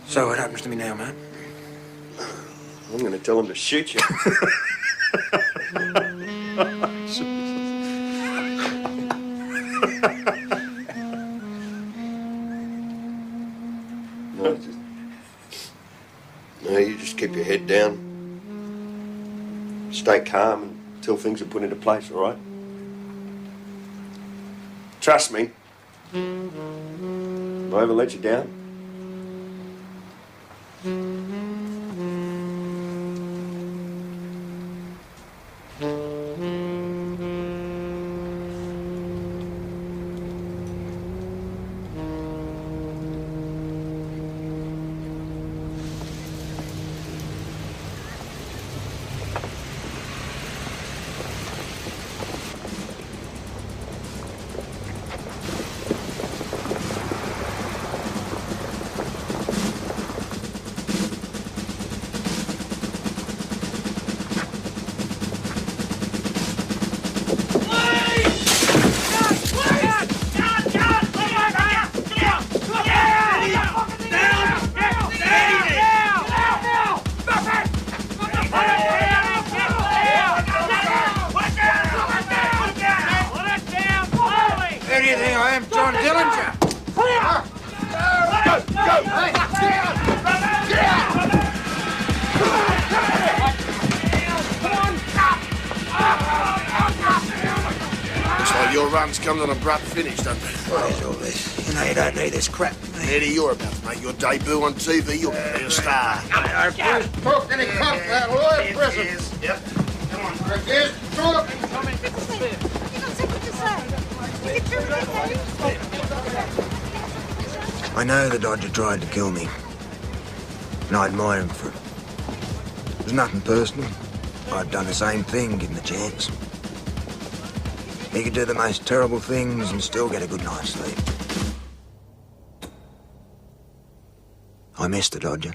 So what happens to me now, man? I'm going to tell him to shoot you. No, you just keep your head down. Stay calm until things are put into place, all right? Trust me. Have I ever let you down? Where do you think I am, John Dillinger? Looks like your run's come to an abrupt finish, doesn't it? What is all this? You know you don't need this crap. Eddie, you're about to make your debut on TV. You're going to be a star. Talk any cop that lawyer prison. Yep. Come on, Chris. Talk. I know the Dodger tried to kill me, and I admire him for it. There's nothing personal. I'd done the same thing, given the chance. He could do the most terrible things and still get a good night's sleep. I miss the Dodger.